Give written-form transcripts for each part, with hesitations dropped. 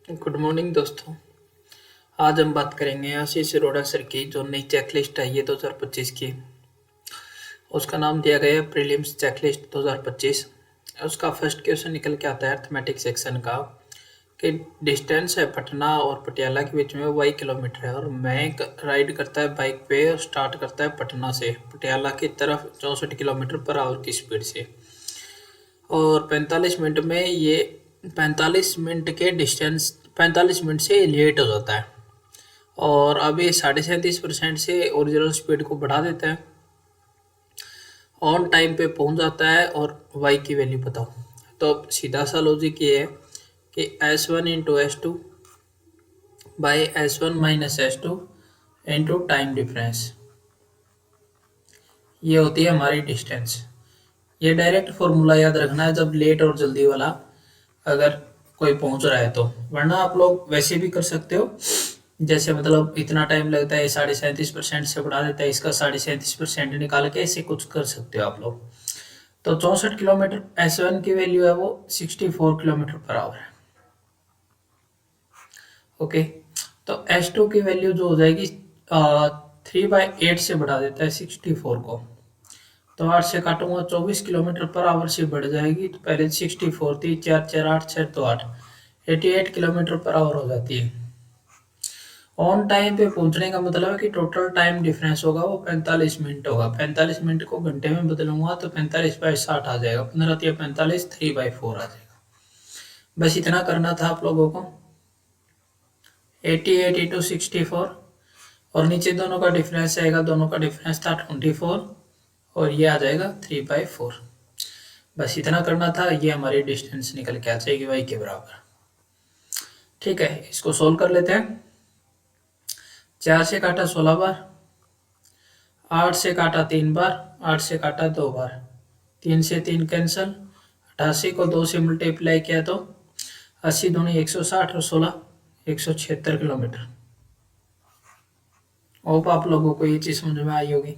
Good morning दोस्तों। आज हम बात करेंगे आशीष अरोड़ा सर की जो नई चेकलिस्ट आई है 2025 की। उसका नाम दिया गया है प्रीलिम्स चेकलिस्ट 2025। उसका फर्स्ट क्वेश्चन निकल के आता है अर्थमेटिक सेक्शन का कि डिस्टेंस है पटना और पटियाला के बीच में 22 किलोमीटर है और मैं राइड करता है बाइक पे और स्टार्ट करता है पटना से पटियाला की तरफ 64 किलोमीटर पर आवर की स्पीड से और 45 मिनट में ये 45 मिनट के डिस्टेंस 45 मिनट से लेट हो जाता है और अब ये 37.5% से ओरिजिनल स्पीड को बढ़ा देता है। ऑन टाइम पे पहुंच जाता है और वाई की वैल्यू बताओ। तो अब सीधा सा लॉजिक ये है कि S1 into S2 by S1 minus S2 into time difference, ये होती है हमारी डिस्टेंस। ये डायरेक्ट फॉर्मूला याद रखना है जब लेट और जल्दी वाला अगर कोई पहुंच रहा है तो, वरना आप लोग वैसे भी कर सकते हो। जैसे मतलब इतना टाइम लगता है 37.5% से बढ़ा देता है, इसका 37.5% निकाल के ऐसे कुछ कर सकते हो आप लोग। तो 64 किलोमीटर S1 की वैल्यू है वो 64 किलोमीटर पर आवर है। ओके, तो S2 की वैल्यू जो हो जाएगी 3/8 से बढ़ा देता है 64 को, तो 8 से काटूंगा 24 किलोमीटर पर आवर से बढ़ जाएगी। तो पहले 64 थी, 4 4 8 6 तो 8 88 किलोमीटर पर आवर हो जाती है। ऑन टाइम पे पहुंचने का मतलब है कि टोटल टाइम डिफरेंस होगा वो 45 मिनट होगा। 45 मिनट को घंटे में बदलूंगा तो 45/60 आ जाएगा, 15 या 45 3/4 आ जाएगा। बस इतना करना था आप लोगों को। 88 इंटू 64 और नीचे दोनों का डिफरेंस आएगा, दोनों का डिफरेंस था 24 और ये आ जाएगा 3/4। बस इतना करना था, ये हमारी डिस्टेंस निकल के आ जाएगी वाई के बराबर। ठीक है, इसको सोल्व कर लेते हैं। 4 से काटा 16 बार, 8 से काटा 3 बार, 8 से काटा 2 बार, 3 से 3 कैंसल, 88 को 2 से मल्टीप्लाई किया तो 80 दूनी 160 और 16 176 किलोमीटर। होप आप लोगों को ये चीज समझ में आई होगी।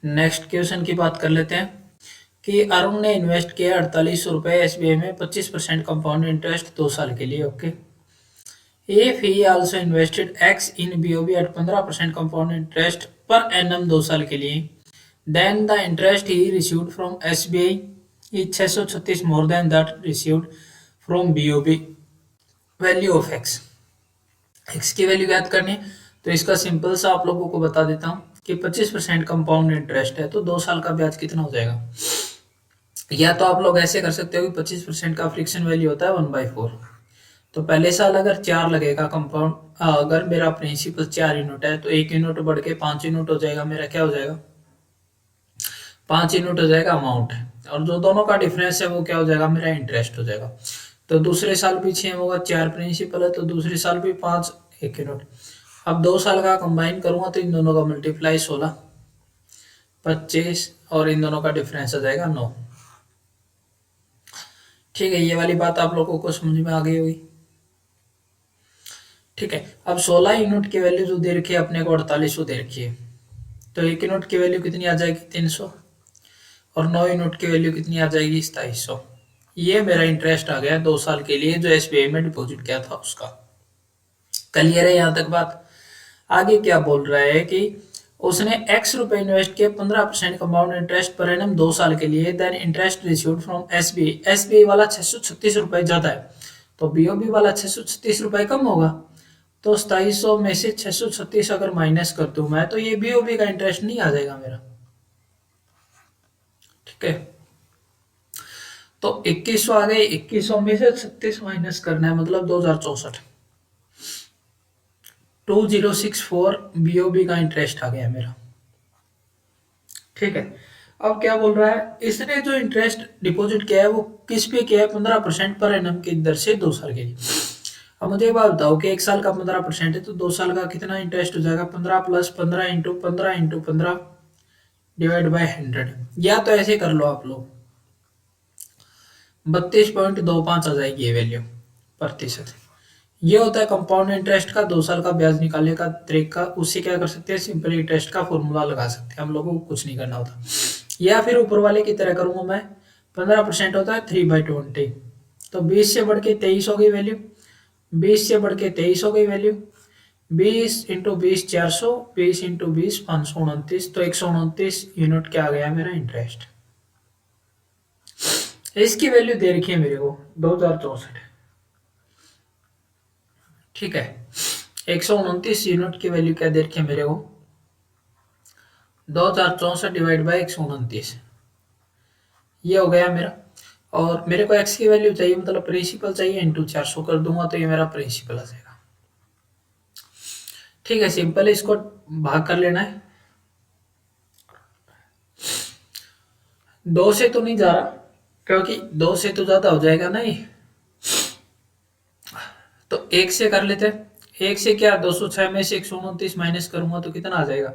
नेक्स्ट क्वेश्चन की बात कर लेते हैं कि अरुण ने इन्वेस्ट किया 4800 रुपए एसबीआई में 25% कंपाउंड इंटरेस्ट 2 साल के लिए। Okay, if he also invested x in BOB at 15% compound interest per annum 2 साल के लिए, then the interest he received from SBI is 636 more than that received from BOB. Value of x, x की वैल्यू याद करनी है तो इसका सिंपल सा आप लोगों को बता देता हूँ कि 25% कंपाउंड इंटरेस्ट है तो 2 साल का ब्याज कितना हो जाएगा। या तो आप लोग ऐसे कर सकते हो कि 25% का फ्रिक्शन वैल्यू होता है 1/4। तो पहले साल अगर 4 लगेगा कंपाउंड, अगर मेरा प्रिंसिपल 4 यूनिट है तो 1 यूनिट बढ़ के 5 यूनिट हो जाएगा। मेरा क्या हो जाएगा, 5 यूनिट हो जाएगा अमाउंट, और जो दोनों का डिफरेंस है वो क्या हो जाएगा, मेरा इंटरेस्ट हो जाएगा। तो दूसरे साल भी 6 होगा, 4 प्रिंसिपल है तो दूसरे साल भी 5 1 यूनिट। अब 2 साल का कंबाइन करूंगा तो इन दोनों का मल्टीप्लाई 16 25 और इन दोनों का डिफरेंस आ जाएगा 9। ठीक है, ये वाली बात आप लोगों को समझ में आ गई होगी। ठीक है, अब 16 यूनिट की वैल्यू जो दे रखी है अपने को 4800 दे रखी है, तो 1 यूनिट की वैल्यू कितनी आ जाएगी 300 और 9 यूनिट की वैल्यू कितनी आ जाएगी 2700। ये मेरा इंटरेस्ट आ गया 2 साल के लिए जो एसबीआई में डिपॉजिट किया था उसका। क्लियर है यहाँ तक बात। आगे क्या बोल रहा है कि उसने एक्स रुपए इन्वेस्ट किए 15% कंपाउंड इंटरेस्ट पर एनम 2 साल के लिए, then interest received from SBI. SBI वाला 636 रुपए ज्यादा है तो बीओबी वाला 636 रुपए कम होगा। तो 2700 में से 636 अगर माइनस कर दूं मैं तो ये बीओबी का इंटरेस्ट नहीं आ जाएगा मेरा। ठीक है, तो 2100 आ गए, 2100 में से 36 माइनस करना है मतलब 2064, 2064 बीओबी का इंटरेस्ट आ गया मेरा। ठीक है, अब क्या बोल रहा है, इसने जो इंटरेस्ट डिपॉजिट किया है वो किस पे किया है, 15% पर एनम की दर से 2 साल के लिए। अब मुझे एक बात बताओ कि 1 साल का 15% है तो 2 साल का कितना इंटरेस्ट हो जाएगा, 15 plus 15 into 15 into 15 divide by 100। या तो ऐसे कर लो आप लोग, 32.25 आ जाएगी ये वैल्यू प्रतिशत। ये होता है कंपाउंड इंटरेस्ट का 2 साल का ब्याज निकालने का तरीका। उससे क्या कर सकते हैं, सिंपल इंटरेस्ट का फॉर्मूला लगा सकते हैं, हम लोगों को कुछ नहीं करना होता। या फिर ऊपर वाले की तरह करूंगा मैं, 15% होता है 3/20, तो 20 से बढ़ के 23 हो गई वैल्यू, 20 से बढ़ के 23 हो गई वैल्यू, 20 इंटू 20 400, 20 इंटू 20 529, तो 129 यूनिट क्या आ गया मेरा इंटरेस्ट। इसकी वैल्यू दे रखी है मेरे को 2064, ठीक है। 129 यूनिट की वैल्यू क्या दे रखी है मेरे को, 2064 डिवाइड बाई 129, ये हो गया मेरा। और मेरे को एक्स की वैल्यू चाहिए, मतलब प्रिंसिपल चाहिए, इंटू 400 कर दूंगा तो ये मेरा प्रिंसिपल आ जाएगा। ठीक है, सिंपल है, इसको भाग कर लेना है। 2 से तो नहीं जा रहा, क्योंकि 2 से तो ज्यादा हो जाएगा नहीं, तो 1 से कर लेते हैं। 1 से क्या, 206 में से 129 माइनस करूंगा तो कितना आ जाएगा,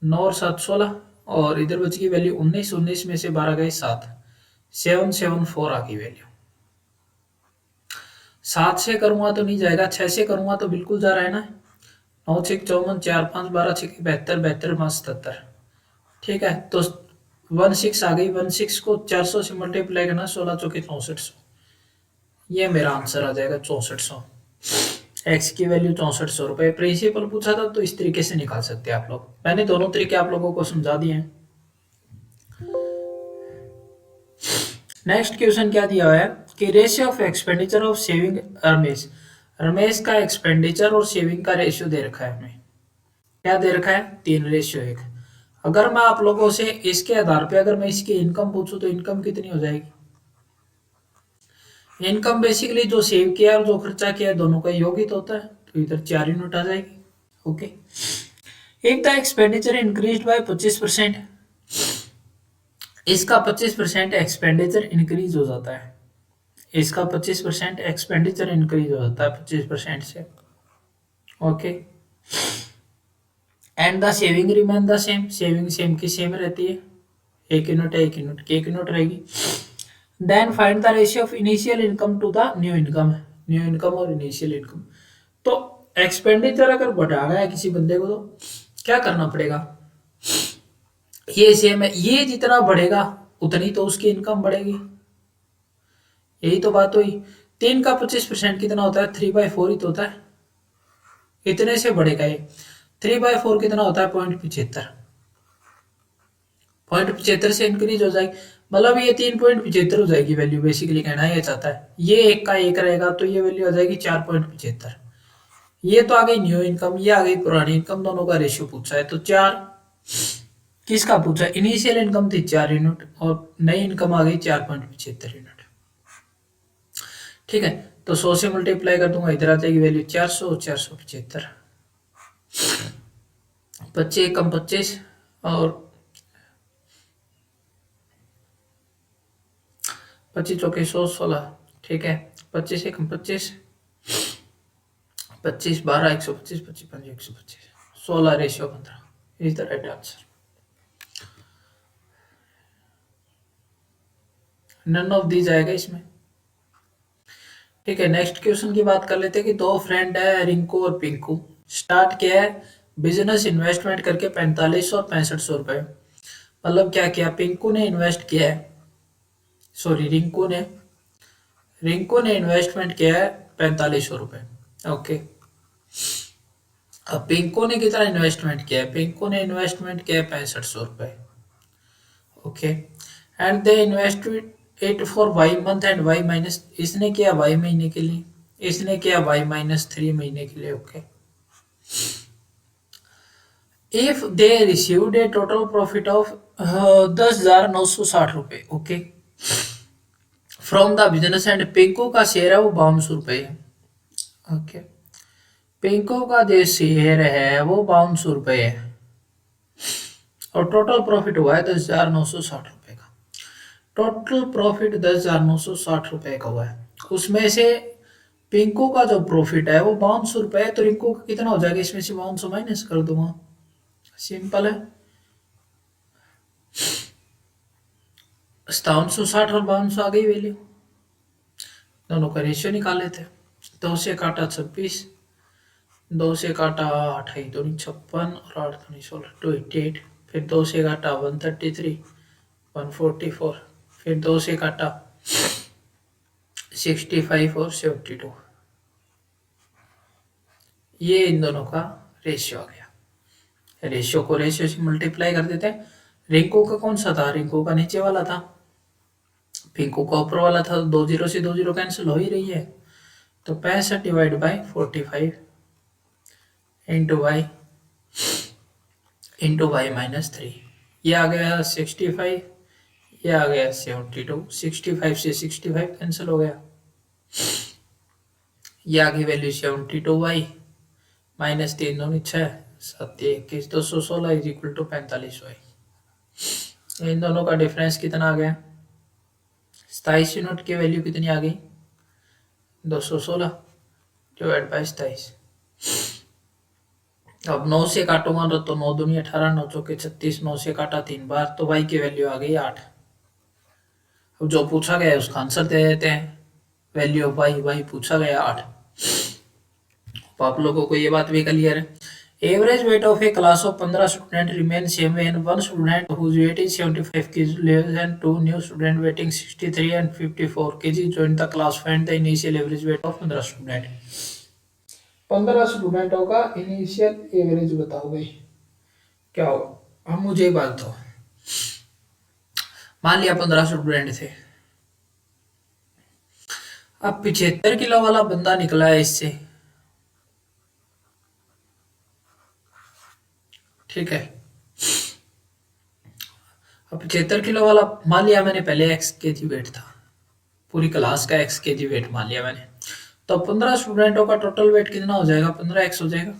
9 और 7 16, और इधर बच गई वैल्यू 19, 19 में से 12 गए 7, 774 आ गई वैल्यू। 7 से करूंगा तो नहीं जाएगा, 6 से करूंगा तो बिल्कुल जा रहा है ना। 9 6 54, 4 5 12 6 72, 72 5 77, ठीक है। तो 16 आ गई, 16 को 400 से मल्टीप्लाई करना, 16 चौके 6400, ये मेरा आंसर आ जाएगा 6400। एक्स की वैल्यू 6400 रुपए। प्रिंसिपल पूछा था तो इस तरीके से निकाल सकते हैं आप लोग, मैंने दोनों तरीके आप लोगों को समझा दिए हैं। नेक्स्ट क्वेश्चन क्या दिया हुआ है कि ratio of expenditure of saving Ramesh, Ramesh का एक्सपेंडिचर और सेविंग का रेशियो दे रखा है हमें, क्या दे रखा है, 3:1। अगर मैं आप लोगों से इसके आधार पे अगर मैं इसकी इनकम पूछूं तो इनकम कितनी हो जाएगी। इनकम बेसिकली जो सेव किया और जो खर्चा किया दोनों का योग ही तो होता है, तो इधर 4 यूनिट आ जाएगी। Okay, if the expenditure increase by 25%, इसका 25% एक्सपेंडिचर इंक्रीज हो जाता है, इसका 25% एक्सपेंडिचर इंक्रीज हो जाता है 25% से। Okay, and the saving remain the same, saving same की सेम रहती है, 1 यूनिट है, 1 यूनिट की 1 यूनिट रहेगी। Then find the ratio of initial income to the new income, new income और इनिशियल इनकम। तो एक्सपेंडिचर अगर बढ़ाना है किसी बंदे को तो क्या करना पड़ेगा, ये सेम है, ये जितना बढ़ेगा उतनी तो उसकी इनकम बढ़ेगी, यही तो बात हुई। 3 का 25% कितना होता है, 3/4 ही तो होता है, इतने से बढ़ेगा ये। 3/4 कितना होता है, 0.75, 0.75 से इंक्रीज हो जाएगी, मतलब ये 3.75 हो जाएगी वैल्यू, बेसिकली कहना ये चाहता है। ये 1 का 1 रहेगा तो ये वैल्यू आ जाएगी 4.75। ये तो आ गई न्यू इनकम, ये आ गई पुरानी इनकम, दोनों का रेशियो पूछा है तो 4, किसका पूछा, इनिशियल इनकम थी 4 यूनिट और नई इनकम आ गई 4.75 यूनिट, ठीक है। तो 100 से मल्टीप्लाई कर दूंगा, इधर आ जाएगी वैल्यू 400, 475, 25 कम 25 और 25 चौके 100 16, ठीक है। 25 कम 25, 25 12 125, 25 5 125, 16 ratio 15, is the right answer. None of these आएगा इसमें, ठीक है। नेक्स्ट क्वेश्चन की बात कर लेते हैं कि दो फ्रेंड है रिंकू और पिंकू, स्टार्ट किया है बिजनेस इन्वेस्टमेंट करके 4500 और 6500 रुपए, मतलब क्या किया, पिंकू ने इन्वेस्ट किया है, सॉरी रिंकू ने इन्वेस्टमेंट किया है 4500 रुपए। ओके, अब पिंकू ने कितना इन्वेस्टमेंट किया है, पिंकू ने इन्वेस्टमेंट किया है 6500 रुपए। Okay, and they invested it for y month and y minus, इसने किया वाई महीने के लिए, इसने किया y-3 महीने के लिए। Okay, if they received A total profit of 10,960 रुपए, okay, from the business and Pinku का शेयर है वो 5200 रुपए है। ओके, पिंकू का जो शेयर है वो 5200 रुपए है और टोटल प्रॉफिट हुआ है 10,960 रुपए का, टोटल प्रॉफिट 10,960 रुपए का हुआ है, उसमें से पिंकू का जो प्रॉफिट है वो 5200 रुपए है, तो रिंकू का कितना हो जाएगा, इसमें से 5200 माइनस कर दूंगा, सिंपल है। 5760 और 5200 आ गई वैल्यू, दोनों का रेशियो निकाल लेते हैं। 2 से काटा 26, 2 से काटा 8 2 56 और 8 2 16 288, फिर 2 से काटा 133 144, फिर 2 से काटा 65 और 72, ये इन दोनों का रेशियो आ गया। रेशियो को रेशियो से मल्टीप्लाई कर देते हैं। रिंकू का कौन सा था? रिंकू का नीचे वाला था, पिंकू का ऊपर वाला था। तो 2 जीरो से 2 जीरो कैंसिल हो ही रही है। तो 65 डिवाइड बाई 45 इंटू वाई -3, ये आ गया 65, ये आ गया 72। 65 से 65 कैंसिल हो गया, ये आ गई वैल्यू 72y -3 दूनी 6, 7 21, 216 इज इक्वल टू 45y। इन दोनों का डिफरेंस कितना आ गया? 27 यूनिट की वैल्यू कितनी आ गई? 216 डिवाइड बाई 27। अब 9 से काटूंगा तो 9 दूनी 18, 9 चौके 36, 9 से काटा 3 बार, तो y की वैल्यू आ गई 8। अब जो पूछा गया है उसका आंसर दे देते हैं। वैल्यू ऑफ y पूछा गया 8। तो आप लोगों को ये बात भी क्लियर है। Average weight of a class of 15 student remain same when one student whose weight is 75 kg less than two new student weighing 63 and 54 kg join the class. Find the initial average weight of 15 student. 15 स्टूडेंटों का initial average बताओ भाई, क्या होगा? हम मुझे बात दो, मान लिया 15 स्टूडेंट थे। अब 75 किलो वाला बंदा निकला है इससे, ठीक है। अब 75 किलो वाला मान लिया मैंने, पहले x kg वेट था, पूरी क्लास का x kg वेट मान लिया मैंने। तो 15 स्टूडेंटों का टोटल वेट कितना हो जाएगा? 15x हो जाएगा।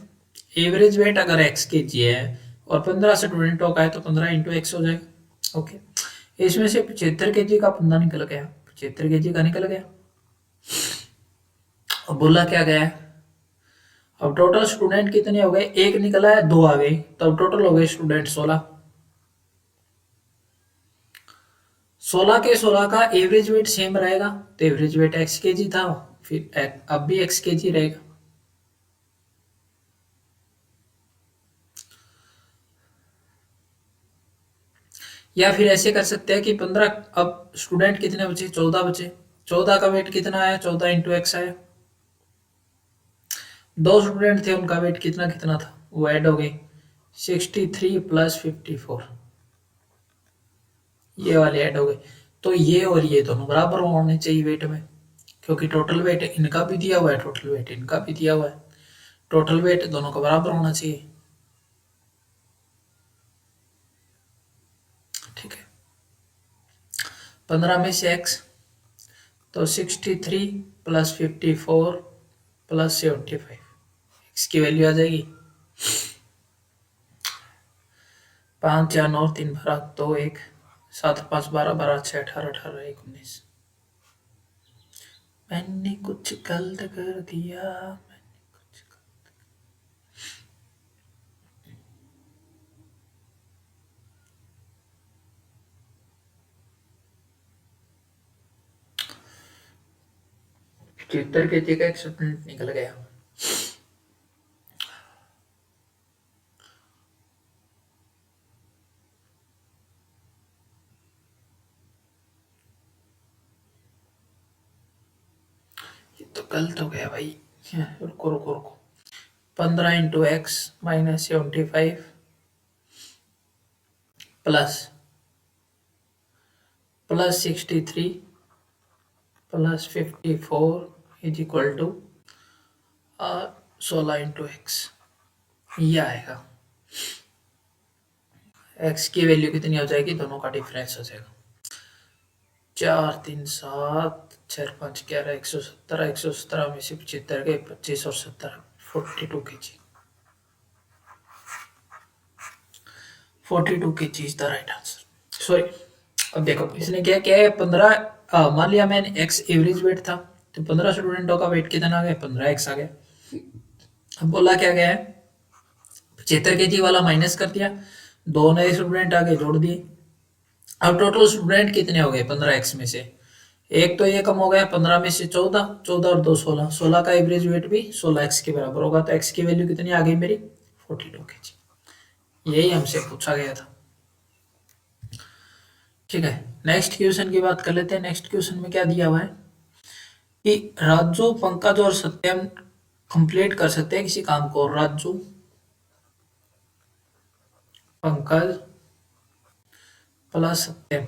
एवरेज वेट अगर x kg है और 15 स्टूडेंटों का है तो 15 इंटू एक्स हो जाएगा। ओके, इसमें से 75 kg का बंदा निकल गया, 75 kg का निकल गया। अब बोला क्या गया है? अब टोटल स्टूडेंट कितने हो गए? एक निकला है, दो आ गए, तो अब टोटल हो गए स्टूडेंट 16। 16 के 16 का एवरेज वेट सेम रहेगा, तो एवरेज वेट x kg था, फिर अब भी x kg रहेगा। या फिर ऐसे कर सकते हैं कि 15, अब स्टूडेंट कितने बचे? 14 बचे। 14 का वेट कितना आया? 14 इंटू एक्स आया। दो स्टूडेंट थे, उनका वेट कितना कितना था, वो ऐड हो गए, 63 प्लस 54, ये वाले ऐड हो गए। तो ये और ये दोनों बराबर होने चाहिए वेट में, क्योंकि टोटल वेट इनका भी दिया हुआ है, टोटल वेट इनका भी दिया हुआ है, टोटल वेट दोनों का बराबर होना चाहिए, ठीक है। 15 में से x, तो 63 प्लस 54 प्लस 75, x की वैल्यू आ जाएगी 5 4 9 3 12 2 1 7 5 12 12 6 18 18 1 19। मैंने कुछ गलत कर दिया, मैंने कुछ 75 kg का एक स्टूडेंट निकल गया। ये तो गलत हो गया भाई, रुको रुको रुको। 15 into x -75 plus 63 plus 54 is equal to 16 into x, ये आएगा। एक्स की वैल्यू कितनी हो जाएगी? दोनों का डिफरेंस हो जाएगा 4 3 7 4 5 11 117, 117 में से 75 गए, 25 और 70 42 kg, 42 kg is the right answer. Sorry, अब देखो इसने क्या क्या है, 15 मान लिया मैंने एक्स एवरेज वेट था, तो 15 स्टूडेंटों का वेट कितना आ गया? 15x आ गया। अब बोला क्या गया है? 75 kg वाला माइनस कर दिया, दो नए स्टूडेंट आगे जोड़ दिए। अब टोटल स्टूडेंट कितने हो गए 15x में से? एक तो ये कम हो गया, 15 में से 14, 14 और 2 16, 16 का एवरेज वेट भी 16x के बराबर होगा, तो x की वैल्यू कितनी आ गई मेरी? 42 kg। यही हमसे पूछा गया था, ठीक है। नेक्स्ट क्वेश्चन की बात कर लेते हैं। नेक्स्ट क्वेश्चन में क्या दिया हुआ है कि राजू, पंकज और सत्यम कंप्लीट कर सकते हैं किसी काम को। राजू, पंकज प्लस सत्यम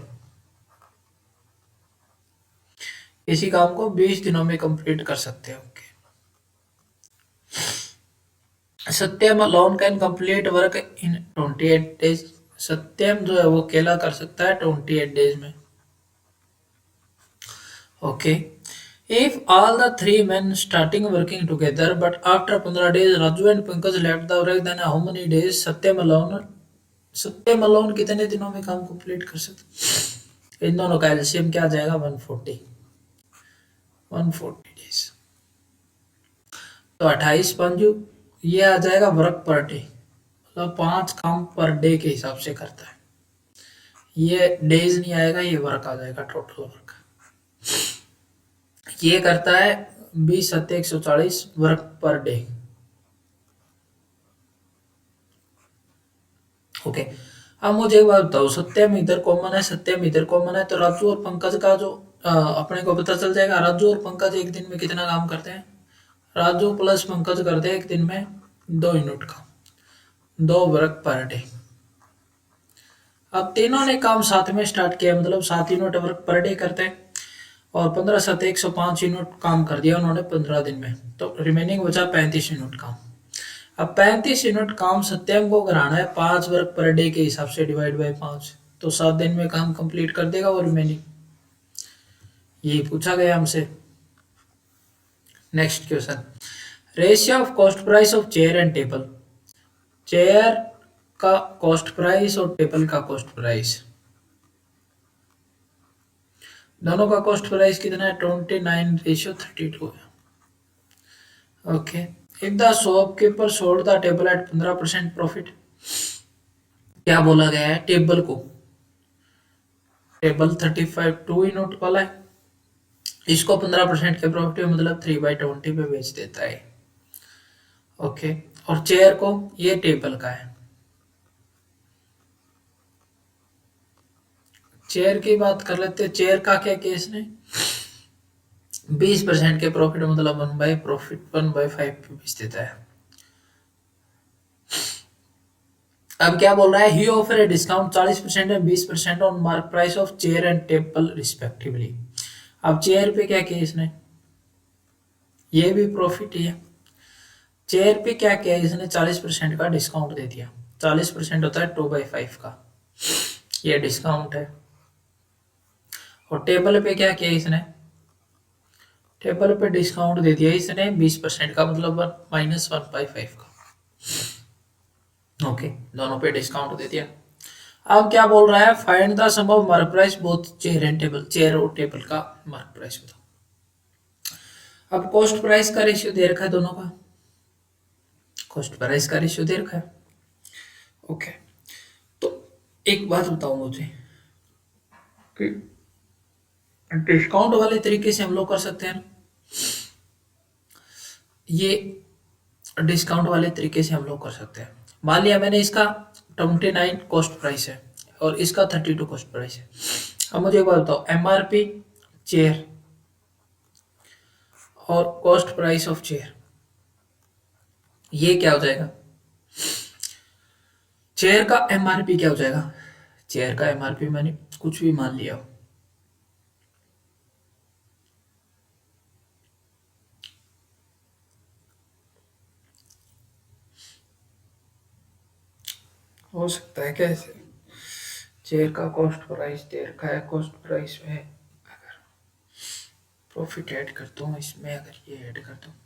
इसी काम को 20 दिनों में कंप्लीट कर सकते हैं। Okay. Satyam alone can complete work in 28 days. Satyam जो है वो अकेला कर सकता है 28 डेज में। Okay. If all the three men starting working together but after 15 days Raju and Pankaj left the work, then how many days Satyam alone कितने दिनों में काम कंप्लीट कर सकते। इन दोनों का एलसीएम क्या आ जाएगा 140। 140 डेज तो 28 पंजू ये आ जाएगा वर्क पर डे, मतलब 5 काम पर डे के हिसाब से करता है। ये डेज नहीं आएगा, ये वर्क आ जाएगा, टोटल वर्क। ये करता है 20 सत्ते 140 वर्क पर डे। ओके। अब मुझे एक बात बताओ, सत्यम इधर कॉमन है, सत्यम इधर कॉमन है, तो राजू और पंकज का जो अपने को पता चल जाएगा। राजू और पंकज एक दिन में कितना काम करते हैं। राजू प्लस पंकज करते हैं एक दिन में 2 यूनिट का, 2 वर्क पर डे। अब तीनों ने काम साथ में स्टार्ट किया, मतलब 7 यूनिट वर्क पर डे करते हैं, और 15 7 105 यूनिट काम कर दिया उन्होंने 15 दिन में, तो रिमेनिंग बचा 35 यूनिट काम। अब 35 यूनिट काम सत्यम को कराना है 5 वर्क पर डे के हिसाब से, डिवाइड बाय 5, तो 7 दिन में काम कंप्लीट कर देगा वो रिमेनिंग। यही पूछा गया हमसे। Next question, ratio of cost price of chair and table. Chair का कॉस्ट प्राइस और टेबल का कॉस्ट प्राइस, दोनों का कॉस्ट प्राइस कितना है 29:32 है। Okay. If the shopkeeper sold the table at 15% profit. क्या बोला गया है टेबल को, टेबल 35 2 यूनिट वाला है, इसको 15% के प्रॉफिट में, मतलब 3/20 पे बेच देता है। ओके। और चेयर को, ये टेबल का है। चेयर की बात कर लेते हैं, चेयर का क्या केस ने 20% के प्रॉफिट, मतलब 1/5 पे बेच देता है। अब क्या बोल रहा है, he offer a discount 40% and 20% on mark price of chair and table respectively. अब चेयर पे क्या केस ने, ये भी प्रॉफिट ही है। चेयर पे क्या किया इसने, 40% का डिस्काउंट दे दिया। 40% होता है 2/5 का, ये डिस्काउंट है। और टेबल पे क्या किया इसने, टेबल पे डिस्काउंट दे दिया इसने 20% का, मतलब -1/5 का। ओके, दोनों पे डिस्काउंट दे दिया। अब क्या बोल रहा है, find the sum of mark price both chair and table. Chair और टेबल का मार्क प्राइस बताओ। अब कॉस्ट प्राइस का रेशियो दे रखा है दोनों का, कॉस्ट प्राइस का रेशियो दे रखा है। ओके। तो एक बात बताओ मुझे कि डिस्काउंट वाले तरीके से हम लोग कर सकते हैं ना, ये डिस्काउंट वाले तरीके से हम लोग कर सकते हैं। मान लिया मैंने इसका 29 कॉस्ट प्राइस है और इसका 32 कॉस्ट प्राइस है। अब मुझे एक बात बताओ, एमआरपी चेयर और कॉस्ट प्राइस ऑफ चेयर, ये क्या हो जाएगा। चेयर का एमआरपी क्या हो जाएगा, चेयर का एमआरपी मैंने कुछ भी मान लिया हो सकता है कैसे, चेयर का कॉस्ट प्राइस दे रखा है, कॉस्ट प्राइस में अगर प्रॉफिट ऐड करता हूँ, इसमें अगर ये ऐड करता हूँ,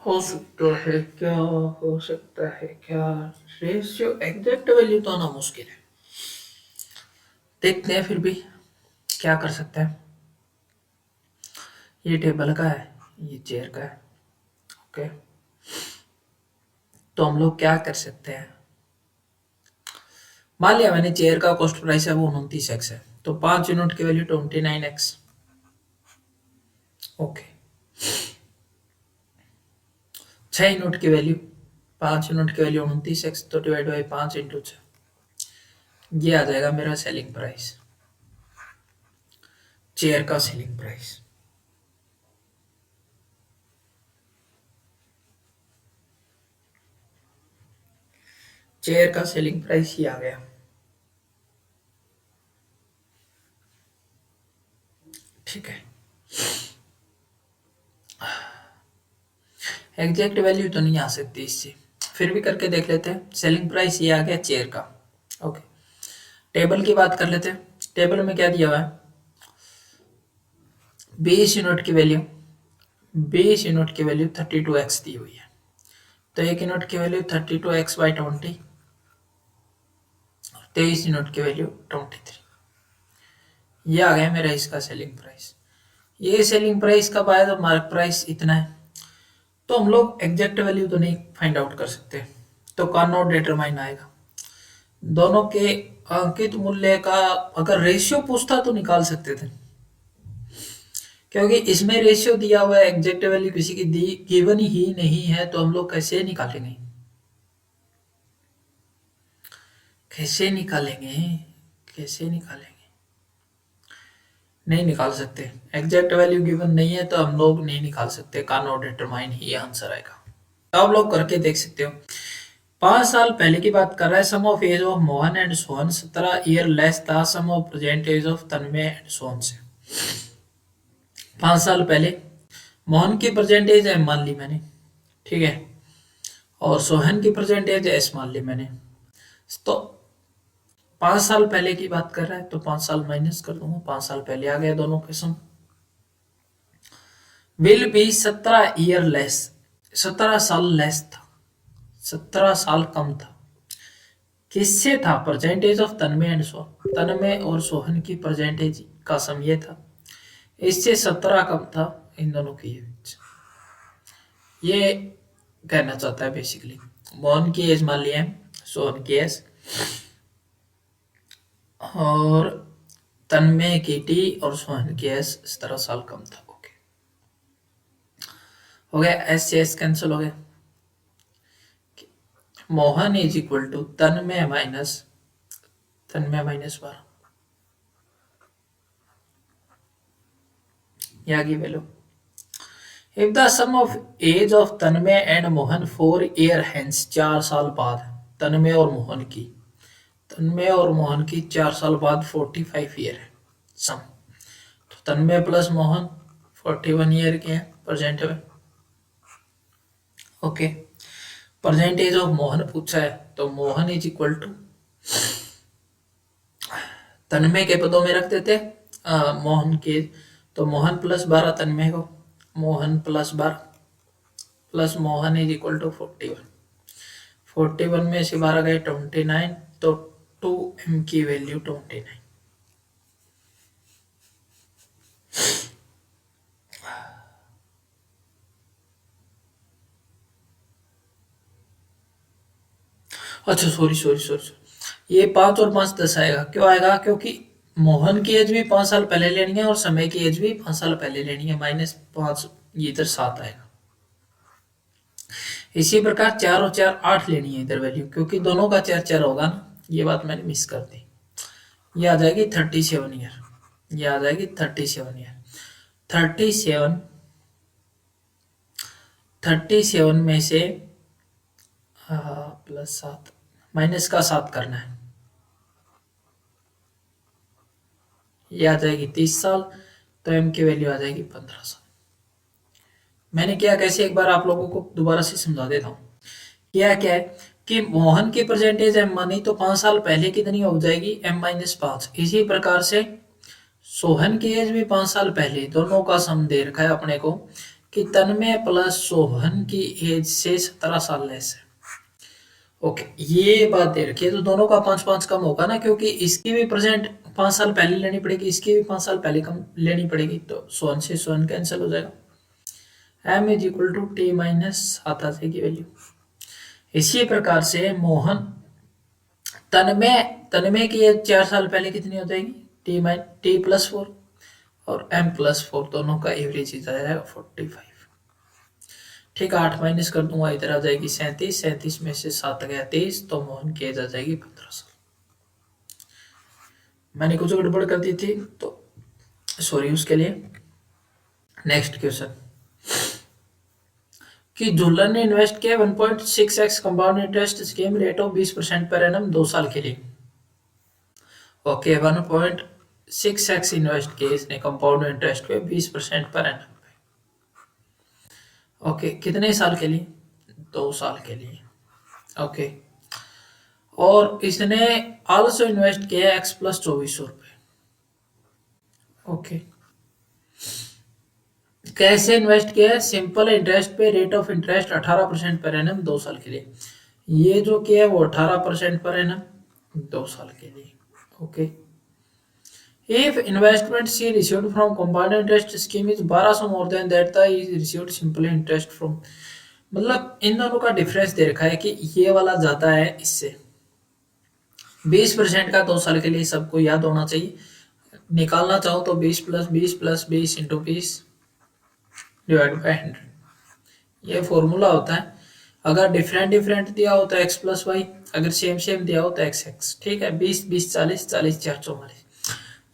हो सकता है क्या, हो सकता है क्या, रेशियो एग्जैक्ट वैल्यू तो आना मुश्किल है। देखते हैं फिर भी क्या कर सकते हैं। ये टेबल का है, ये चेयर का है। ओके। तो हम लोग क्या कर सकते हैं, मान लिया मैंने चेयर का कॉस्ट प्राइस है वो 29x है, तो 5 यूनिट की वैल्यू 29x। ओके, 6 यूनिट की वैल्यू, 5 यूनिट की वैल्यू 29x, तो डिवाइड बाई 5 इंटू 6, ये आ जाएगा मेरा सेलिंग प्राइस, चेयर का सेलिंग प्राइस। चेयर का सेलिंग प्राइस ही आ गया। ठीक है, एग्जैक्ट वैल्यू तो नहीं आ सकती इससे, फिर भी करके देख लेते हैं। सेलिंग प्राइस ये आ गया चेयर का। ओके, टेबल की बात कर लेते हैं। टेबल में क्या दिया हुआ है, 20 यूनिट की वैल्यू, 20 यूनिट की वैल्यू 32x दी हुई है, तो 1 यूनिट की वैल्यू 32x बाई 20, 23 यूनिट की वैल्यू 23। ये आ गया मेरा इसका सेलिंग प्राइस। ये सेलिंग प्राइस कब आया, तो मार्क प्राइस इतना है, तो हम लोग एग्जैक्ट वैल्यू तो नहीं फाइंड आउट कर सकते, तो कैन नॉट डिटरमाइन आएगा। दोनों के अंकित मूल्य का अगर रेशियो पूछता तो निकाल सकते थे, क्योंकि इसमें रेशियो दिया हुआ है, एग्जैक्ट वैल्यू किसी की दी गिवन ही नहीं है, तो हम लोग कैसे निकालेंगे, कैसे निकालेंगे, कैसे निकालेंगे, नहीं निकाल सकते। एग्जैक्ट वैल्यू गिवन नहीं है तो हम लोग नहीं निकाल सकते, can not determine he answer आएगा। तो आप लोग करके देख सकते हो। 5 साल पहले की बात कर रहा है, sum of age of Mohan and Sohan 17 year less था sum of present age of Tanmay and Sohan से। 5 साल पहले मोहन की प्रेजेंट एज एम मान ली मैंने, ठीक है, और सोहन की प्रेजेंट एज एस मान ली मैंने। तो 5 साल पहले की बात कर रहा है, तो 5 साल माइनस कर दूंगा, 5 साल पहले आ गया दोनों के सम। विल बी 17 ईयर लेस, 17 साल लेस था, 17 साल कम था, किससे था, percentage of Tanmay and Sohan, Tanmay और सोहन की परसेंटेज का सम ये था, इससे 17 कम था इन दोनों के बीच। ये कहना चाहता है बेसिकली। मोहन की एज मान लिया है, सोहन की एज, और तन्मय की टी और सोहन की एज 17 साल कम था। ओके, हो गया, एस से एस कैंसिल हो गया। Mohan is equal to Tanmay minus 12, यहाँ की value. If the sum of age of Tanmay and Mohan 4 year hence, 4 साल बाद तन्मय और मोहन की, तन्मय और मोहन की 4 साल बाद 45 ईयर है सम, तो तन्मय प्लस मोहन 41 ईयर के हैं प्रेजेंट में। ओके, परसेंटेज ऑफ मोहन पूछा है, तो मोहन इज इक्वल टू तन्मय के पदों में रख देते मोहन के, तो मोहन प्लस 12 तन्मय को, Mohan plus 12 plus Mohan is equal to 41, 41 में से 12 गए 29, तो 2m की वैल्यू 29। अच्छा सॉरी सॉरी सॉरी, ये 5 और 5 10 आएगा, क्यों आएगा, क्योंकि मोहन की एज भी 5 साल पहले लेनी है और समय की एज भी 5 साल पहले लेनी है, -5, ये इधर 7 आएगा। इसी प्रकार 4 और 4 8 लेनी है इधर वैल्यू, क्योंकि दोनों का 4 4 होगा ना, ये बात मैंने मिस कर दी। ये आ जाएगी 37 ईयर, ये आ जाएगी 37 ईयर, 37, 37 में से +7 माइनस का 7 करना है, ये आ जाएगी 30 साल, तो एम की वैल्यू आ जाएगी 15 साल। मैंने किया कैसे, एक बार आप लोगों को दोबारा से समझा देता हूँ। क्या क्या है कि मोहन की परसेंटेज एम मानी, तो 5 साल पहले कितनी हो जाएगी, m-5। इसी प्रकार से सोहन की एज भी 5 साल पहले, दोनों का सम दे रखा है अपने को कि तन्मय प्लस सोहन की एज से 17 साल लेस है। ओके, ये बात दे रखी है, तो दोनों का 5 5 कम होगा ना, क्योंकि इसकी भी प्रेजेंट 5 साल पहले लेनी पड़ेगी, इसकी भी 5 साल पहले कम लेनी पड़ेगी, तो सोहन से सोहन कैंसिल हो जाएगा। m is equal to T minus 7 आ जाएगी वैल्यू। इसी प्रकार से मोहन तन में की ये 4 साल पहले कितनी हो जाएगी, T+4 और M+4 दोनों का एवरेज आ जाएगा 45। ठीक है, 8 माइनस कर दूंगा, इधर आ जाएगी 37, 37 में से 7 गया 23, तो मोहन की एज आ जाएगी 15 साल। मैंने कुछ गड़बड़ कर दी थी तो सॉरी उसके लिए। नेक्स्ट क्वेश्चन कि झुल्लन ने इन्वेस्ट किया 1.6x compound interest scheme rate of 20% पर एनम 2 साल के लिए। ओके, 1.6x इन्वेस्ट किया इसने कंपाउंड इंटरेस्ट पे 20% पर एनम पे। ओके, कितने साल के लिए, 2 साल के लिए। ओके, और इसने आल्सो इन्वेस्ट किया x प्लस 2400 रुपये। ओके, कैसे इन्वेस्ट किया है, सिंपल इंटरेस्ट पे रेट ऑफ इंटरेस्ट 18% पर एनम 2 साल के लिए। ये जो किया है वो 18% पर एनम 2 साल के लिए। Okay, if investment she received from compound interest scheme is 1200 more than that the is received simply interest from, मतलब इन दोनों का डिफरेंस दे रखा है कि ये वाला ज्यादा है इससे। 20% का 2 साल के लिए सबको याद होना चाहिए। निकालना चाहो तो 20 + 20 + 20 × 20 डिवाइड बाय 100, ये फॉर्मूला होता है। अगर डिफरेंट डिफरेंट दिया होता है x प्लस वाई, अगर सेम सेम दिया होता है x x। ठीक है, 20 20 40 40 4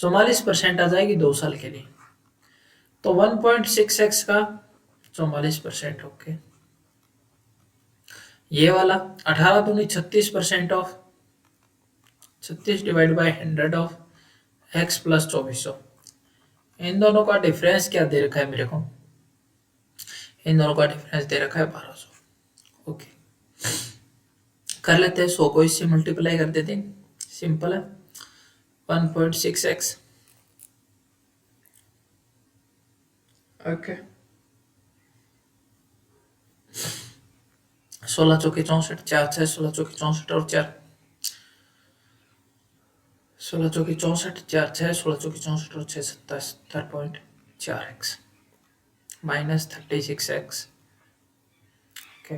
44% आ जाएगी 2 साल के लिए। तो 1.6x का 44%। ओके, ये वाला 18 दूनी 36% of 36 divide by 100 of x plus 2400। इन दोनों का डिफरेंस क्या दे रखा है मेरे को, इन दोनों का डिफरेंस दे रखा है 1200। ओके, कर लेते हैं, 100 को इससे मल्टीप्लाई कर देते हैं, सिंपल है। 1.6x। ओके, 16 चौके 64, 4 6 16 चौके 64 और 4 16 चौके 64, 4 6 16 चौके 64 और 6 27 70.4x माइनस 36x। ओके,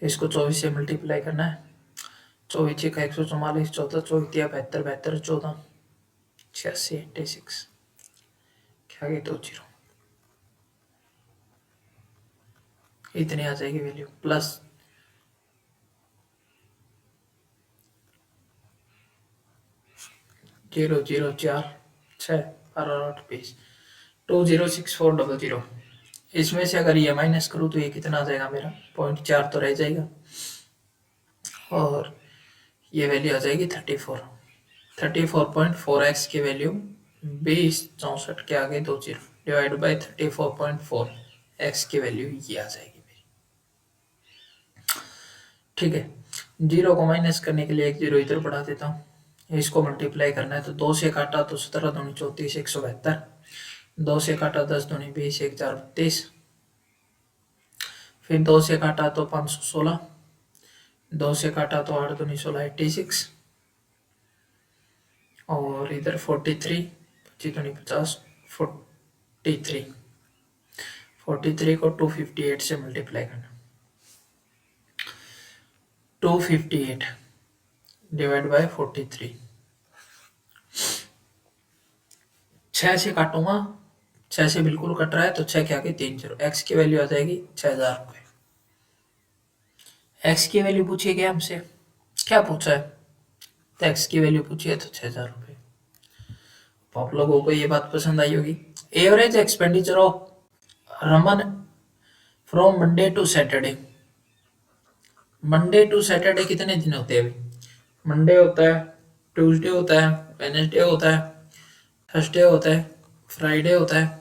इसको 24 से मल्टीप्लाई करना है। 24 का 144, 14 24 दिया 72, 72 14 86 86, क्या गई 2 जीरो, इतनी आ जाएगी वैल्यू। प्लस 0 0 4 6 12 8 20 206400। इसमें से अगर ये माइनस करूँ तो ये कितना आ जाएगा मेरा, 0.4 तो रह जाएगा, और ये वैल्यू आ जाएगी 34, 34.4x की वैल्यू 20 64 के आगे 2 जीरो डिवाइड बाई 34.4x की वैल्यू ये आ जाएगी मेरी। ठीक है, जीरो को माइनस करने के लिए एक जीरो इधर बढ़ा देता हूँ, इसको मल्टीप्लाई करना है तो 2 से काटा तो 17 दूनी 34 172, 2 से काटा 10 दूनी 20 1 4 32, फिर 2 से काटा तो 516, 2 से काटा तो 8 दूनी 16 86, और इधर 43 25 दूनी 50 43, 43 को 258 से मल्टीप्लाई करना, 258 डिवाइड बाय 43, 6 से काटूंगा, 6 से बिल्कुल कट रहा है तो 6 के आगे 3 जीरो, एक्स की वैल्यू आ जाएगी 6000 रुपये। एक्स की वैल्यू पूछी गया हमसे, क्या पूछा है, तो एक्स की वैल्यू पूछी है तो 6000 रुपये। आप लोगों को ये बात पसंद आई होगी। Average expenditure of Raman from Monday to Saturday, Monday to Saturday कितने दिन होते हैं अभी, मंडे होता है, ट्यूसडे होता है, वेडनेसडे होता है, थर्सडे होता है, फ्राइडे होता है,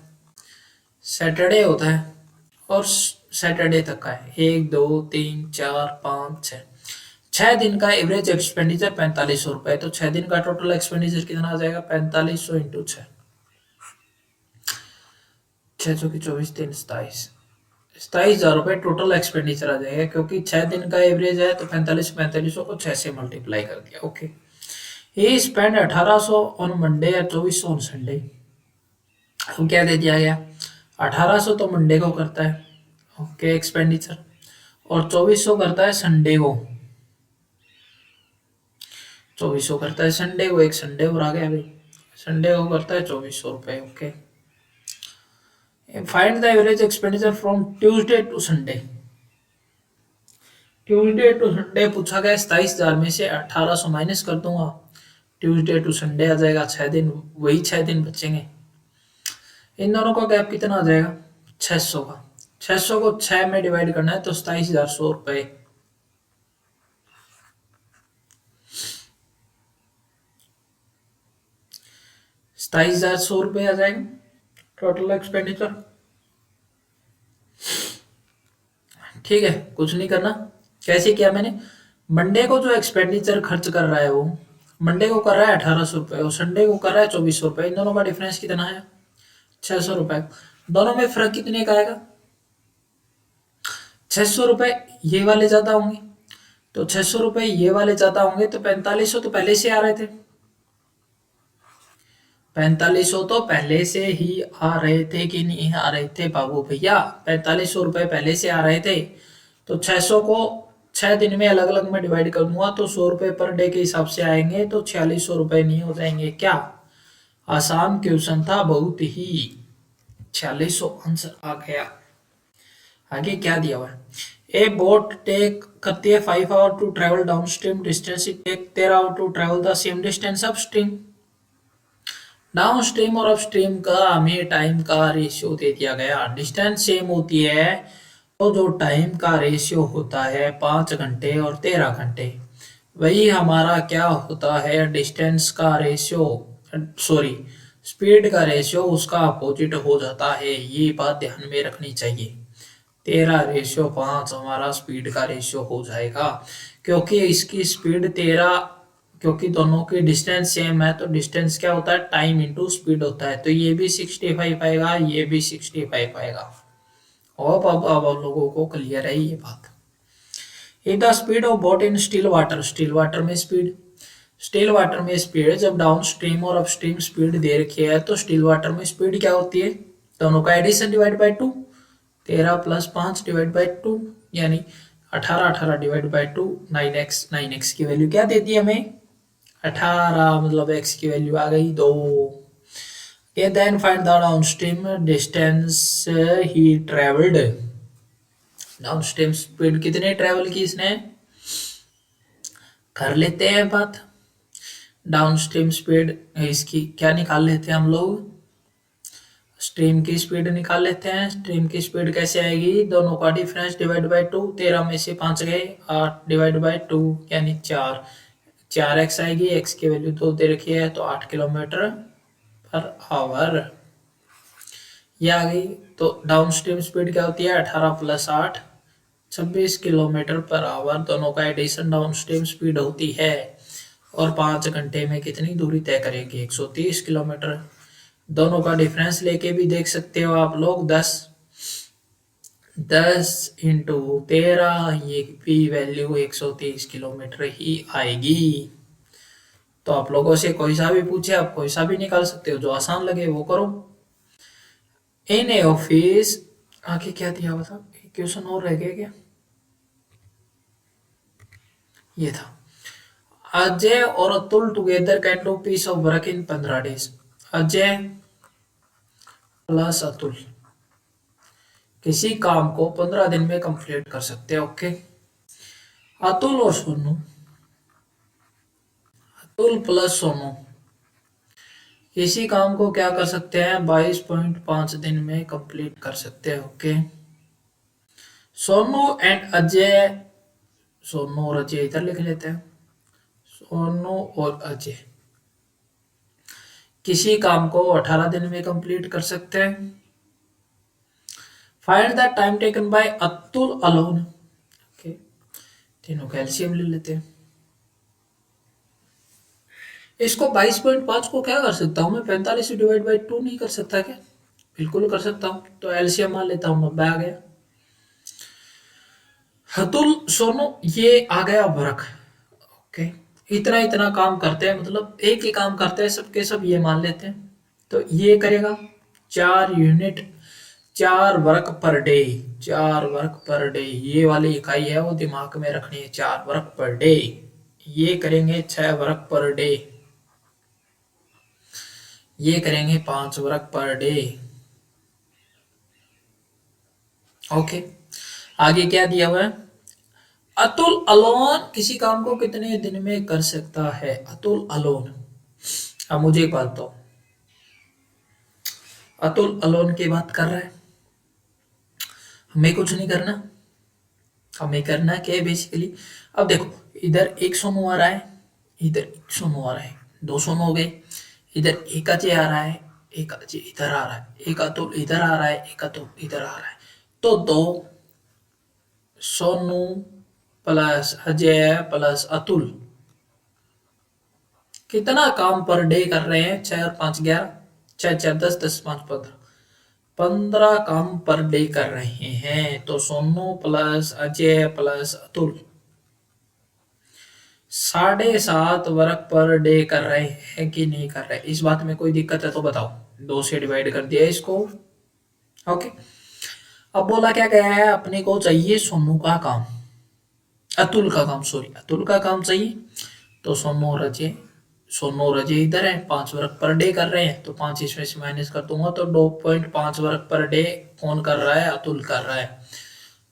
सैटरडे होता है, और सैटरडे तक का है 1 2 3 4 5 6, 6 दिन का एवरेज एक्सपेंडिचर 4500 रुपये। तो 6 दिन का टोटल एक्सपेंडिचर कितना आ जाएगा, 4500 इंटू 6, 6 चौकी 24 3 27, 27,000 रुपये टोटल एक्सपेंडिचर आ जाएगा, क्योंकि 6 दिन का एवरेज है तो 4500 को 6 से मल्टीप्लाई कर दिया। ओके, ये स्पेंड 1800 ऑन मंडे या 2400 ऑन संडे। अब क्या दे दिया गया, 1800 तो मंडे को करता है, ओके एक्सपेंडिचर, और 2400 करता है संडे को। 2400 करता है संडे को, एक संडे और आ गया भाई, संडे को करता है 2400 रुपये। Okay, find the average expenditure from Tuesday to Sunday. Tuesday to Sunday पूछा गया, 27,000 में से 1800 माइनस कर दूंगा, ट्यूसडे टू संडे आ जाएगा 6 दिन, वही 6 दिन बचेंगे। इन दोनों का गैप कितना आ जाएगा, 600 का। 600 को 6 में डिवाइड करना है तो 27,100 रुपये। 27,100 रुपये आ जाएगा टोटल एक्सपेंडिचर। ठीक है, कुछ नहीं करना। कैसे किया मैंने, मंडे को जो एक्सपेंडिचर खर्च कर रहा है वो मंडे को कर रहा है 1800 रुपये और संडे को कर रहा है 2400 रुपये। इन दोनों का डिफरेंस कितना है, 600 रुपये। दोनों में फर्क कितने का आएगा, 600 रुपये ये वाले ज्यादा होंगे, तो 600 रुपये ये वाले ज्यादा होंगे, तो 4500 तो पहले से आ रहे थे, 4500 तो पहले से ही आ रहे थे कि नहीं आ रहे थे बाबू भैया, 4500 रुपये पहले से आ रहे थे। तो 600 को 6 दिन में अलग अलग में डिवाइड कर दूंगा तो 100 रुपये पर डे के हिसाब से आएंगे, तो 4600 रुपये नहीं हो जाएंगे क्या। आसान क्वेश्चन था बहुत ही, 4600 आंसर आ गया। आगे क्या दिया हुआ है, ए बोट टेक करती है 5 hour to travel downstream distance, it take 13 hour to travel the same distance upstream. Downstream और अप स्ट्रीम का हमें टाइम का रेशियो दे दिया गया, डिस्टेंस सेम होती है तो जो टाइम का रेशियो होता है 5 घंटे और 13 घंटे, वही हमारा क्या होता है, डिस्टेंस का रेशियो, सॉरी स्पीड का रेशियो उसका अपोजिट हो जाता है। ये बात ध्यान में रखनी चाहिए, 13:5 हमारा स्पीड का रेशियो हो जाएगा, क्योंकि इसकी स्पीड 13, क्योंकि दोनों की डिस्टेंस सेम है तो डिस्टेंस क्या होता है, टाइम इंटू स्पीड होता है, तो ये भी 65 आएगा, ये भी 65 आएगा। और अब लोगों को क्लियर है ये बात। In the speed of boat in still water, still water में स्पीड, स्टिल वाटर में स्पीड जब डाउन स्ट्रीम और अप स्ट्रीम स्पीड दे रखी है तो स्टिल वाटर में स्पीड क्या होती है, दोनों का addition divide by 2, 13 + 5 divide by 2, यानी 18, 18 डिवाइड बाय 2, 9x, 9x की वैल्यू क्या देती है हमें, 18, मतलब x की वैल्यू आ गई 2। ये then find the downstream distance he travelled, downstream speed कितने ट्रेवल की इसने, कर लेते हैं बात। डाउन स्ट्रीम स्पीड इसकी क्या निकाल लेते हैं हम लोग, स्ट्रीम की स्पीड निकाल लेते हैं। स्ट्रीम की स्पीड कैसे आएगी, दोनों का डिफरेंस डिवाइड बाय 2, 13 में से 5 गए, 8 डिवाइड बाय 2 यानी 4, 4x आएगी, x की वैल्यू 2 दे रखी है तो 8 किलोमीटर पर आवर ये आ गई। तो डाउन स्ट्रीम स्पीड क्या होती है, 18 + 8 26 किलोमीटर पर आवर, दोनों का एडिशन डाउन स्ट्रीम स्पीड होती है। और 5 घंटे में कितनी दूरी तय करेगी, 130 किलोमीटर। दोनों का डिफरेंस लेके भी देख सकते हो आप लोग, 10 इंटू 13, ये भी वैल्यू 130 किलोमीटर ही आएगी। तो आप लोगों से कोई सा भी पूछे आप कोई सा भी निकाल सकते हो, जो आसान लगे वो करो। इन ए ऑफिस, आगे क्या दिया हुआ था, क्वेश्चन और रह गया क्या, ये था, अजय और Atul together can do piece of work in 15 days. Ajay plus Atul किसी काम को 15 दिन में कंप्लीट कर सकते हैं। ओके, अतुल और सोनू, अतुल प्लस सोनू किसी काम को क्या कर सकते हैं, 22.5 दिन में कंप्लीट कर सकते हैं। ओके, सोनू एंड अजय, सोनू और अजय इधर लिख लेते हैं, सोनू और अजय किसी काम को 18 दिन में कंप्लीट कर सकते हैं। Find the time taken by Atul alone. Okay, तीनों का एलसीएम ले लेते हैं। इसको 22.5 को क्या कर सकता हूँ मैं, 45 डिवाइड बाई 2 नहीं कर सकता क्या, बिल्कुल कर सकता हूँ। तो एलसीएम मान लेता हूँ, 90 आ गया। अतुल सोनू ये आ गया वर्क। ओके, इतना इतना काम करते हैं, मतलब एक ही काम करते हैं सबके सब, ये मान लेते हैं। तो ये करेगा 4 unit, 4 work per day, 4 work per day, ये वाली इकाई है वो दिमाग में रखनी है, 4 वर्क पर डे। ये करेंगे 6 वर्क पर डे, ये करेंगे 5 वर्क पर डे। ओके, आगे क्या दिया हुआ है? अतुल अलोन किसी काम को कितने दिन में कर सकता है? अतुल अलोन। अब मुझे एक बात बताओ, अतुल अलोन की बात कर रहा है, हमें कुछ नहीं करना। हमें करना क्या है बेसिकली? अब देखो, इधर एक सोनू आ रहा है, इधर एक सोनू आ रहा है, दो सोनू हो गए। इधर एक अजय आ रहा है, एक अजय इधर आ रहा है, एक अतुल इधर आ रहा है, एक अतुल इधर आ रहा है। तो दो सोनू प्लस अजय प्लस अतुल कितना काम पर डे कर रहे हैं? 6 और 5 11, 6 4 10, 10 5 15, 15 काम पर डे कर रहे हैं। तो Sonu plus Ajay plus Atul 7.5 work per day कर रहे हैं कि नहीं कर रहे? इस बात में कोई दिक्कत है तो बताओ। 2 से डिवाइड कर दिया इसको। ओके, अब बोला क्या गया है? अपने को चाहिए सोनू का काम, अतुल का काम, सॉरी अतुल का काम चाहिए। तो सोनू और अजय, सोनू और अजय इधर है, 5 वर्क पर डे कर रहे हैं, तो 5 इसमें से माइनस कर दूंगा तो 2.5 वर्क पर डे कौन कर रहा है? अतुल कर रहा है।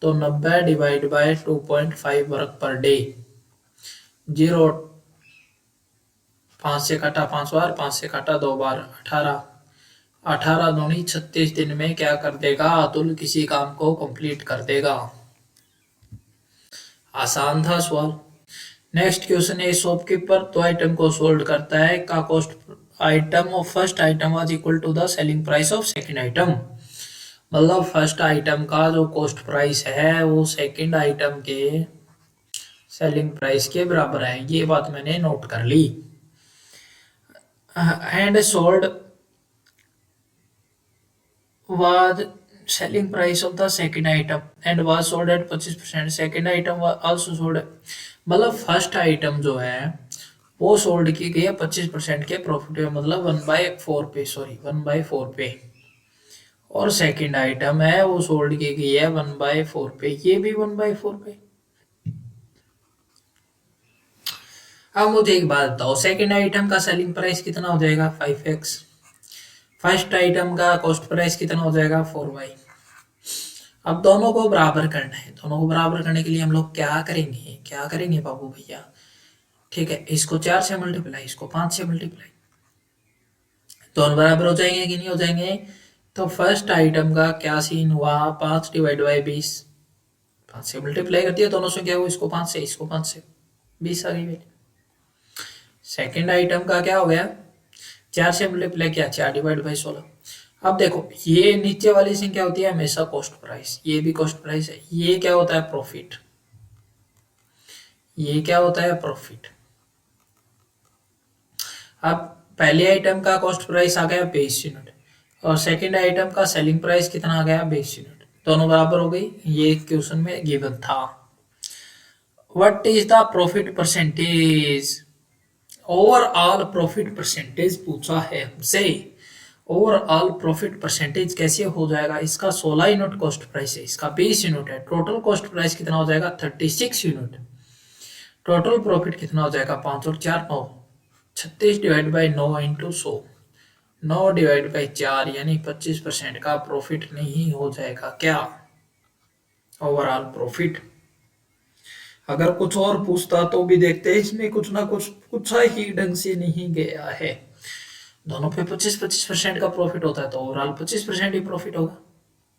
तो 90 divide by 2.5 work per day, 0, 5 से काटा 5 बार, 5 से काटा 2 बार, 18, 18 दूनी 36 दिन में क्या कर देगा? अतुल किसी काम को कंप्लीट कर देगा। आसान था सवाल। नेक्स्ट क्वेश्चन है, शॉपकीपर दो आइटम को सोल्ड करता है का cost item of first item was equal to the selling price of second item. मतलब फर्स्ट आइटम का जो कॉस्ट प्राइस है वो सेकंड आइटम के सेलिंग प्राइस के बराबर है। ये बात मैंने नोट कर ली। And sold was selling price of the second item and was sold at 25%, second item was also sold। मतलब फर्स्ट आइटम जो है वो सोल्ड की गई है 25% के प्रॉफिट पे, मतलब 1/4 पे, सॉरी 1/4 पे। और सेकंड आइटम है वो सोल्ड की गई है 1/4 पे, ये भी 1/4 पे। अब मुझे एक बात बताओ, सेकंड आइटम का सेलिंग प्राइस कितना हो जाएगा? 5x। फर्स्ट आइटम का कॉस्ट प्राइस कितना हो जाएगा? 4y। अब दोनों को बराबर करना है, दोनों को बराबर करने के लिए हम लोग क्या करेंगे? क्या करेंगे बाबू भैया? ठीक है, इसको 4 से मल्टीप्लाई, इसको 5 से मल्टीप्लाई, दोनों बराबर हो जाएंगे कि नहीं हो जाएंगे? तो फर्स्ट आइटम का क्या सीन हुआ? 5 डिवाइड बाई 20, 5 से मल्टीप्लाई कर दिया, दोनों से क्या हुआ? इसको 5 से, इसको 5 से, 20 आ गई बेटी। सेकेंड आइटम का क्या हो गया? 4 से मल्टीप्लाई किया, 4 डिवाइड बाई 16। अब देखो, ये नीचे वाली संख्या होती है हमेशा कॉस्ट प्राइस, ये भी कॉस्ट प्राइस है। ये क्या होता है? प्रॉफिट। ये क्या होता है? प्रॉफिट। अब पहले आइटम का कॉस्ट प्राइस आ गया 22 यूनिट और सेकंड आइटम का सेलिंग प्राइस कितना आ गया? 22 यूनिट, दोनों बराबर हो गई। ये क्वेश्चन में गिवन था। What is the profit percentage? Overall profit percentage पूछा है हमसे। ओवरऑल प्रॉफिट परसेंटेज कैसे हो जाएगा? इसका 16 यूनिट कॉस्ट प्राइस है, इसका 20 यूनिट है, टोटल कॉस्ट प्राइस कितना हो जाएगा? 36 यूनिट। टोटल प्रॉफिट कितना हो जाएगा? 5 और 4 9, 36 divide by 9 into 100, 9 divide by 4 यानी 25% का प्रॉफिट नहीं हो जाएगा क्या? Overall profit. अगर कुछ और पूछता तो भी देखते, इसमें कुछ ना कुछ पूछा ही ढंग से नहीं गया है। दोनों पे 25-25% का प्रॉफिट होता है तो ओवरऑल 25% ही प्रॉफिट होगा,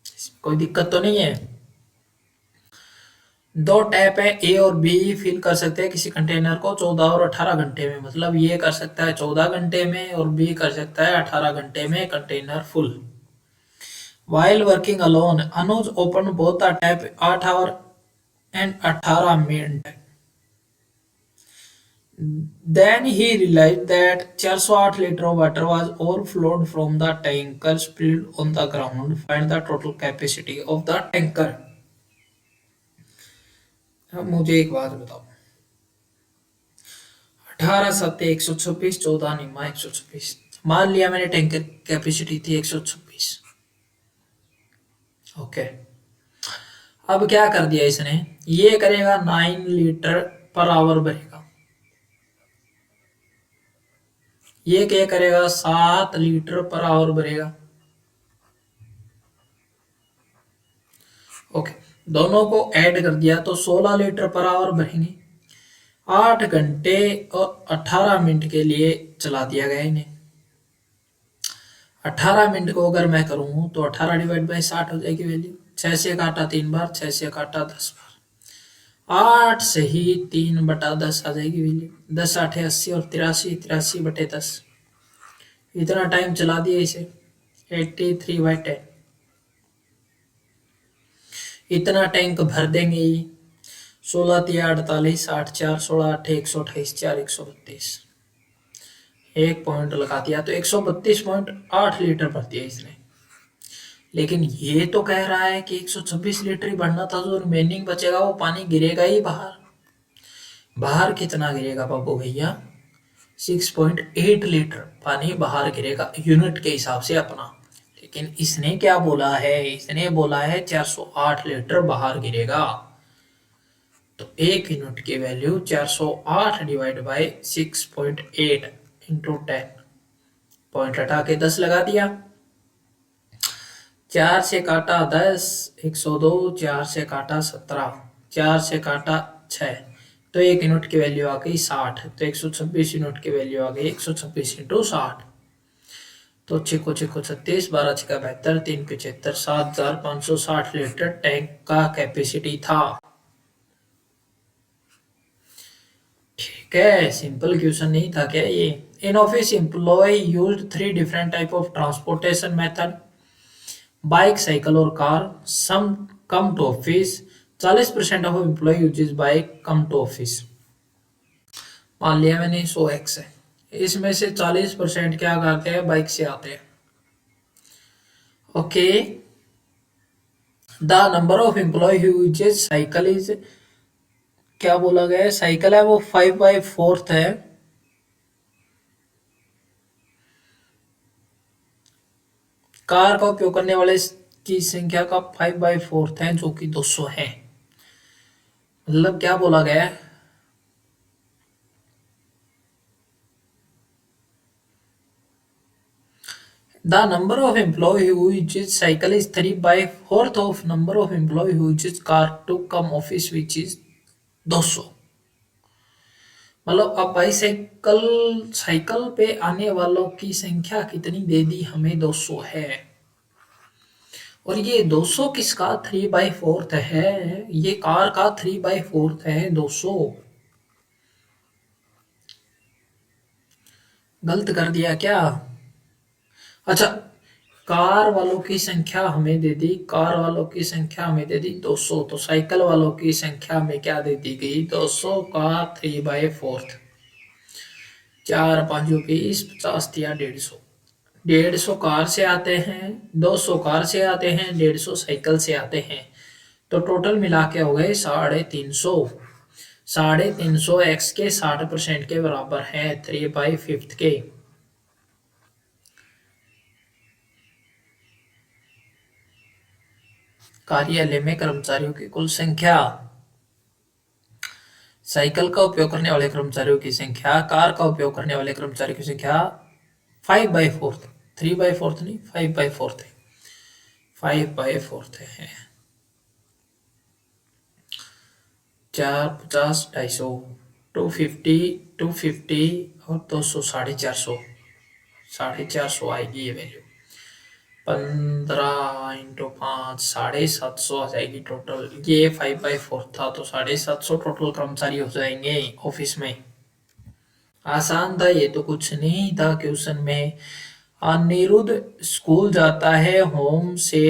इसमें कोई दिक्कत तो नहीं है। दो टैप है, ए और बी फिल कर सकते हैं किसी कंटेनर को 14 और 18 घंटे में। मतलब ये कर सकता है 14 घंटे में और बी कर सकता है 18 घंटे में container full. While working alone, Anuj opened both the tap 8 hour and 18 minute. Then he realized that 408 liter of water was overflowed from the tanker spilled on the ground. Find the total capacity of the tanker. अब मुझे एक बात बताओ, 18 सत्ते 126, 14 निम्मा 126। मान लिया मैंने टैंकर कैपेसिटी थी 126। ओके, अब क्या कर दिया इसने? ये करेगा 9 लीटर पर आवर भरेगा, ये क्या करेगा, 7 लीटर पर आवर भरेगा। ओके, दोनों को ऐड कर दिया तो 16 लीटर पर आवर भरेंगे। 8 घंटे और 18 मिनट के लिए चला दिया गया इन्हें। 18 मिनट को अगर मैं करूँ तो 18 डिवाइड बाई 60 हो जाएगी वैल्यू। 6 से काटा 3 बार, 6 से काटा 10 बार, 8 से ही 3/10 आ जाएगी वैल्यू। 10 8 80 और 83, 83/10। इतना टाइम चला दिया इसे, 83/10। इतना टैंक भर देंगे ये। 16 × 3 = 48, 8 4 16 8 128 4 132। एक पॉइंट लगा दिया तो 132.8 लीटर भर दिया इसने। लेकिन ये तो कह रहा है कि 126 लीटर ही भरना था, जो रिमेनिंग बचेगा वो पानी गिरेगा ही बाहर। बाहर कितना गिरेगा बाबू भैया, 6.8 लीटर पानी बाहर गिरेगा यूनिट के हिसाब से अपना। लेकिन इसने क्या बोला है, इसने बोला है 408 लीटर बाहर गिरेगा। तो एक यूनिट की value 408 divide by 6.8 into 10, point हटा के 10 लगा दिया। 4 से काटा 10, 102, 4 से काटा 17, 4 से काटा 6, तो एक यूनिट की वैल्यू आ गई 60। तो 126 यूनिट की वैल्यू आ गई 126 इंटू 60। तो 6 को 36, 12 6 72, 3 75, 7560 लीटर टैंक का कैपेसिटी था। ठीक है, सिंपल क्वेश्चन नहीं था क्या ये। In office employ used 3 different type of transportation method, bike, cycle और car. Some come to office, 40% of employ uses bike come to office. मान लिया मैंने 100x है, इसमें से 40% क्या करते हैं, बाइक से आते हैं। Okay, the number of employ uses cycle is, क्या बोला गया है, साइकिल है वो 5/4 है। कार का उपयोग करने वाले की संख्या का 5/4 है, जो कि 200 है। मतलब क्या बोला गया है, the number of employ who uses cycle is 3/4 of number of employ who uses car to come office, which is 200। मतलब अब बाईसाइकिल, साइकिल पे आने वालों की संख्या कितनी दे दी हमें, 200 है। और ये 200 किसका 3/4 है, ये कार का 3/4 है 200। गलत कर दिया क्या? अच्छा, कार वालों की संख्या हमें दे दी, कार वालों की संख्या हमें दे दी 200, तो साइकिल वालों की संख्या में क्या दे दी गई, 200 का 3/4। 4 5 20, 50 दिया 150। 150 कार से आते हैं, 200 कार से आते हैं, 150 साइकिल से आते हैं। तो टोटल मिला के हो गए 350। 350 एक्स के 60% के बराबर है 3/5 के। कार्यालय में कर्मचारियों की कुल संख्या, साइकिल का उपयोग करने वाले कर्मचारियों की संख्या, कार का उपयोग करने वाले कर्मचारियों की संख्या 5/4, 3/4 नहीं 5/4 है, 5/4 है। 4 50 250, 250 250 और 200 450, 450 आएगी ये वैल्यू। 15 इंटू 5 750 आ जाएगी टोटल। ये 5/4 था, तो 750 टोटल कर्मचारी हो जाएंगे ऑफिस में। आसान था ये तो, कुछ नहीं था क्वेश्चन में। अनिरुद्ध स्कूल जाता है होम से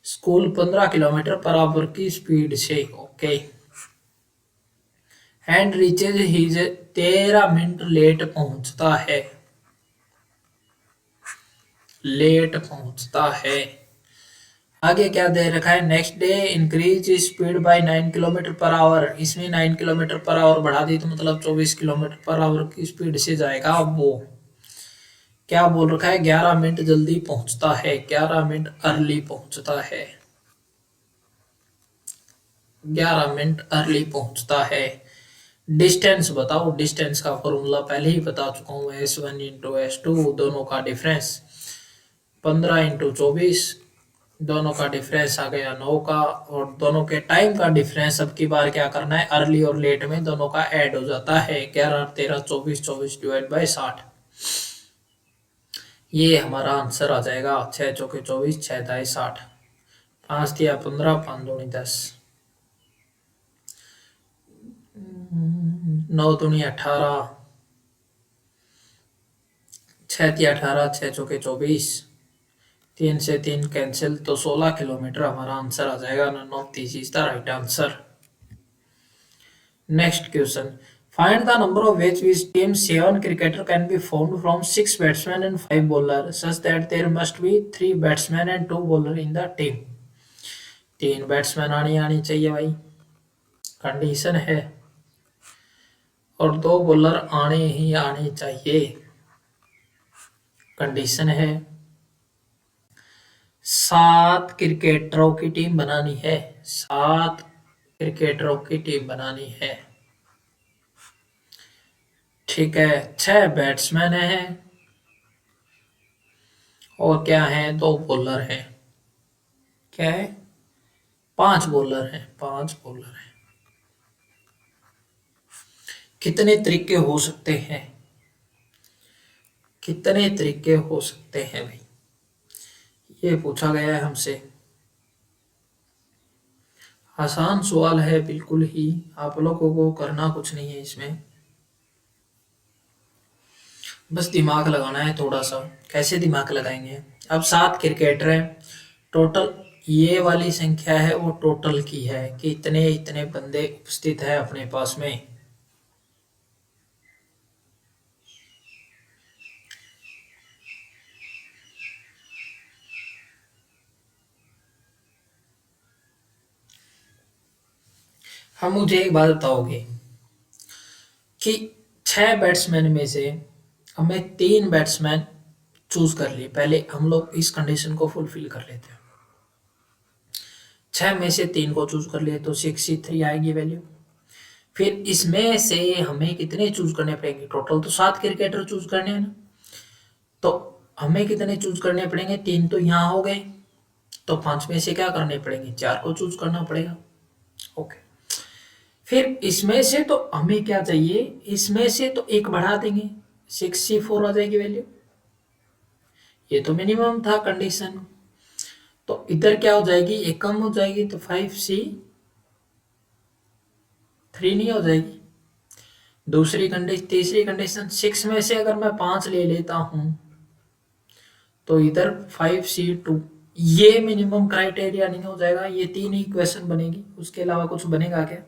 स्कूल 15 किलोमीटर पर आवर की स्पीड से। Okay, and reaches his, 13 minute late पहुंचता है, लेट पहुंचता है। आगे क्या दे रखा है, next day increase speed bye 9 kilometre per our. इसमें 9 किलोमीटर पर आवर बढ़ा दी, तो मतलब 24 किलोमीटर पर आवर की स्पीड से जाएगा। अब वो क्या बोल रखा है, 11 मिनट जल्दी पहुंचता है, 11 मिनट अर्ली पहुंचता है, 11 मिनट अर्ली पहुंचता है। डिस्टेंस बताओ, डिस्टेंस का फॉर्मूला पहले ही बता चुका हूँ, S1 इंटू S2, दोनों का डिफरेंस 15 इंटू 24, दोनों का डिफरेंस आ गया 9 का, और दोनों के टाइम का डिफरेंस अब की बार क्या करना है, अर्ली और लेट में दोनों का ऐड हो जाता है, 11 13 24, 24 डिवाइड बाई 60। ये हमारा आंसर आ जाएगा, 6 चौके 24, 6 दाई 60, 5 दिया 15, 5 दूनी 10, 9 दूनी 18, 6 दिया 18, 6 चौके 24, 3 से 3 कैंसिल, तो 16 किलोमीटर हमारा आंसर आ जाएगा। None of this is the right answer. Next question, find the number of ways which team 7 cricketer can be formed from 6 batsmen and 5 bowler such that there must be 3 batsmen and 2 bowler in the team। 3 batsman आनी चाहिए भाई, condition है, और 2 bowler आने चाहिए, condition है। 7 क्रिकेटरों की टीम बनानी है, 7 क्रिकेटरों की टीम बनानी है, ठीक है। 6 बैट्समैन हैं, और क्या है, 2 बॉलर हैं, क्या है, 5 बॉलर हैं, 5 बॉलर हैं। कितने तरीके हो सकते हैं, कितने तरीके हो सकते हैं भाई, ये पूछा गया है हमसे। आसान सवाल है बिल्कुल ही, आप लोगों को करना कुछ नहीं है इसमें, बस दिमाग लगाना है थोड़ा सा। कैसे दिमाग लगाएंगे, अब 7 क्रिकेटर हैं टोटल, ये वाली संख्या है वो टोटल की है कि इतने इतने बंदे उपस्थित है अपने पास में। हम मुझे एक बात बताओगे कि 6 बैट्समैन में से हमें 3 बैट्समैन चूज कर लिए, पहले हम लोग इस कंडीशन को फुलफिल कर लेते हैं। 6 में से 3 को चूज कर लिए तो 63 आएगी वैल्यू। फिर इसमें से हमें कितने चूज करने पड़ेंगे, टोटल तो 7 क्रिकेटर चूज करने हैं ना, तो हमें कितने चूज करने पड़ेंगे, 3 तो यहाँ हो गए, तो 5 में से क्या करने पड़ेंगे, 4 को चूज करना पड़ेगा। ओके, फिर इसमें से तो हमें क्या चाहिए, इसमें से तो एक बढ़ा देंगे, 64 आ जाएगी वैल्यू, ये तो मिनिमम था कंडीशन। तो इधर क्या हो जाएगी, एक कम हो जाएगी, तो 5C3 नहीं हो जाएगी। दूसरी कंडीशन, तीसरी कंडीशन, 6 में से अगर मैं 5 ले लेता हूं तो इधर 5C2, ये मिनिमम क्राइटेरिया नहीं हो जाएगा, ये 3 ही इक्वेशन बनेगी, उसके अलावा कुछ बनेगा क्या।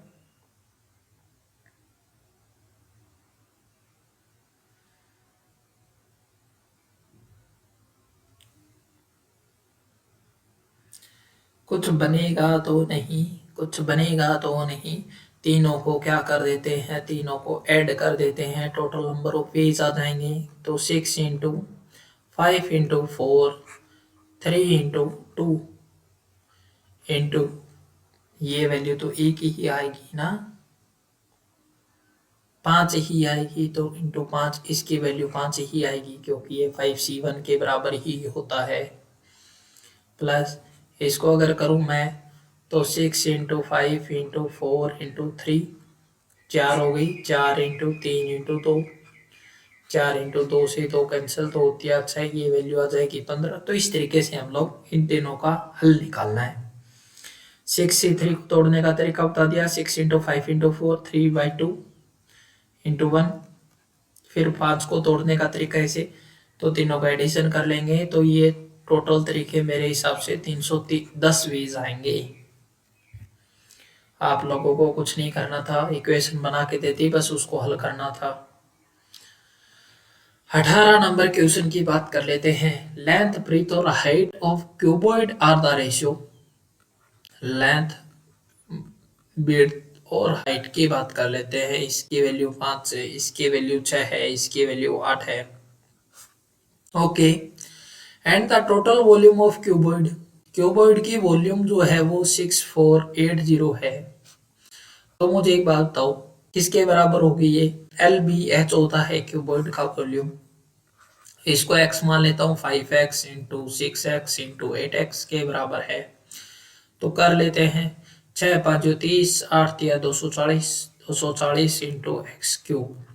कुछ बनेगा तो नहीं, कुछ बनेगा तो नहीं। तीनों को क्या कर देते हैं, तीनों को ऐड कर देते हैं, टोटल नंबर ऑफ पेज आ जाएंगे, तो 6 इंटू 5 इंटू 4, 3 इंटू 2 इंटू, ये वैल्यू तो एक ही आएगी ना, 5 ही आएगी, तो इंटू 5, इसकी वैल्यू 5 ही आएगी क्योंकि ये 5C1 के बराबर ही होता है। प्लस इसको अगर करूं मैं तो 6 इंटू 5 इंटू 4 इंटू 3, 4 हो गई, 4 इंटू 3 इंटू 2, 4 इंटू 2 से 2 कैंसिल, तो होती है 6, ये वैल्यू आ जाएगी 15। तो इस तरीके से हम लोग इन तीनों का हल निकालना है। 6C3 को तोड़ने का तरीका बता दिया, 6 इंटू 5 इंटू 4, 3/2 इंटू 1। फिर 5 को तोड़ने का तरीका ऐसे, तो तीनों का एडिशन कर लेंगे, तो ये टोटल तरीके मेरे हिसाब से 310 वेज आएंगे। आप लोगों को कुछ नहीं करना था, इक्वेशन बना के देती, बस उसको हल करना था। 18 नंबर क्वेश्चन की बात कर लेते हैं। लेंथ, ब्रीथ और height of cuboid are the ratio. Length, breadth और हाइट की बात कर लेते हैं। इसकी वैल्यू 5 है, इसकी वैल्यू 6 है, इसकी वैल्यू 8 है। Okay, and the total volume of cuboid, cuboid की वॉल्यूम जो है वो 6480 है। तो मुझे एक बात बताओ किसके बराबर होगी ये? एल बी एच होता है क्यूबॉइड का वॉल्यूम। इसको x मान लेता हूँ, 5x into 6x into 8x के बराबर है। तो कर लेते हैं, 6 5 30, 8 या 240, 240 into x cube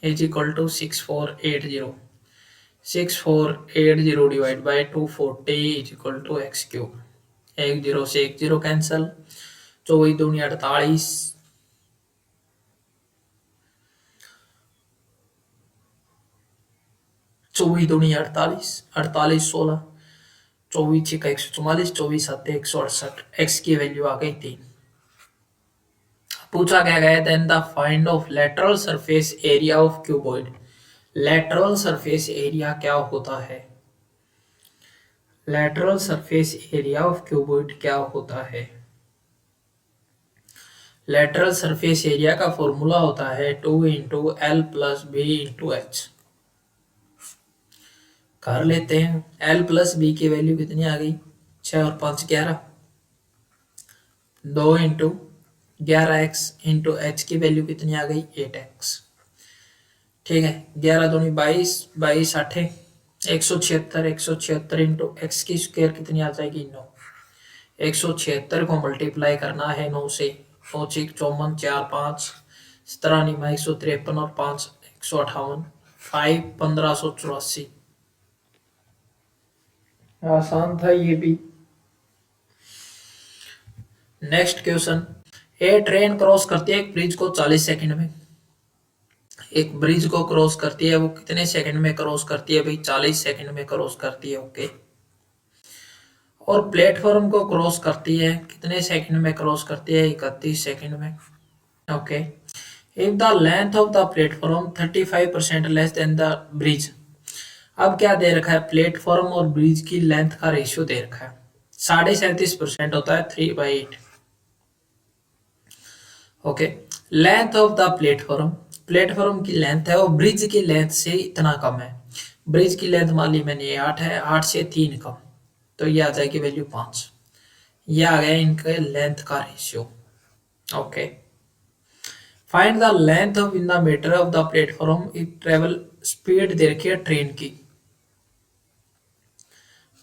is equal to 6480, 6480 divide by 240 is equal to x cube. एक जीरो से एक जीरो कैंसल, 24 दूनी 48, 24 दूनी 48, 48 16, 24 छक्का 144, 24 7 168, एक्स की वैल्यू आ गई 3। पूछा क्या गया, then the find of lateral surface area of cuboid. Lateral surface area क्या होता है? Lateral surface area of cuboid क्या होता है? लेटरल सरफेस एरिया का फॉर्मूला होता है 2 into l plus b into h. कर लेते हैं, एल प्लस बी की वैल्यू कितनी आ गई? 6 और 5 11, 2 इंटू 11x इंटू एच की वैल्यू कितनी आ गई? 8x। ठीक है, 11 दूनी 22, 22 8 176, 176 इंटू एक्स की स्क्वायर कितनी आ जाएगी? 9। 176 को मल्टीप्लाई करना है 9 से, 9 6 54, 4 5 17, 153 और 5 158, 5 1584। आसान था ये भी। नेक्स्ट क्वेश्चन, ए ट्रेन क्रॉस करती है एक ब्रिज को 40 सेकंड में। एक ब्रिज को क्रॉस करती है, वो कितने सेकंड में क्रॉस करती है भाई? 40 सेकंड में क्रॉस करती है। ओके। और प्लेटफॉर्म को क्रॉस करती है, कितने सेकंड में क्रॉस करती है? 31 सेकंड में। Okay. If the length of the platform 35% less than the bridge. अब क्या दे रखा है? प्लेटफॉर्म और ब्रिज की लेंथ का रेशियो दे रखा है, 37.5% होता है 3/8। Okay. Length of the platform, platform की लेंथ है और ब्रिज की लेंथ से इतना कम है। ब्रिज की लेंथ मान ली मैंने 8 है, 8 से 3 कम, तो ये आ जाएगी वैल्यू 5। ये आ गया इनके लेंथ का ratio. Okay. Find the length of in the metre of the platform if travel speed दे रखी है ट्रेन की।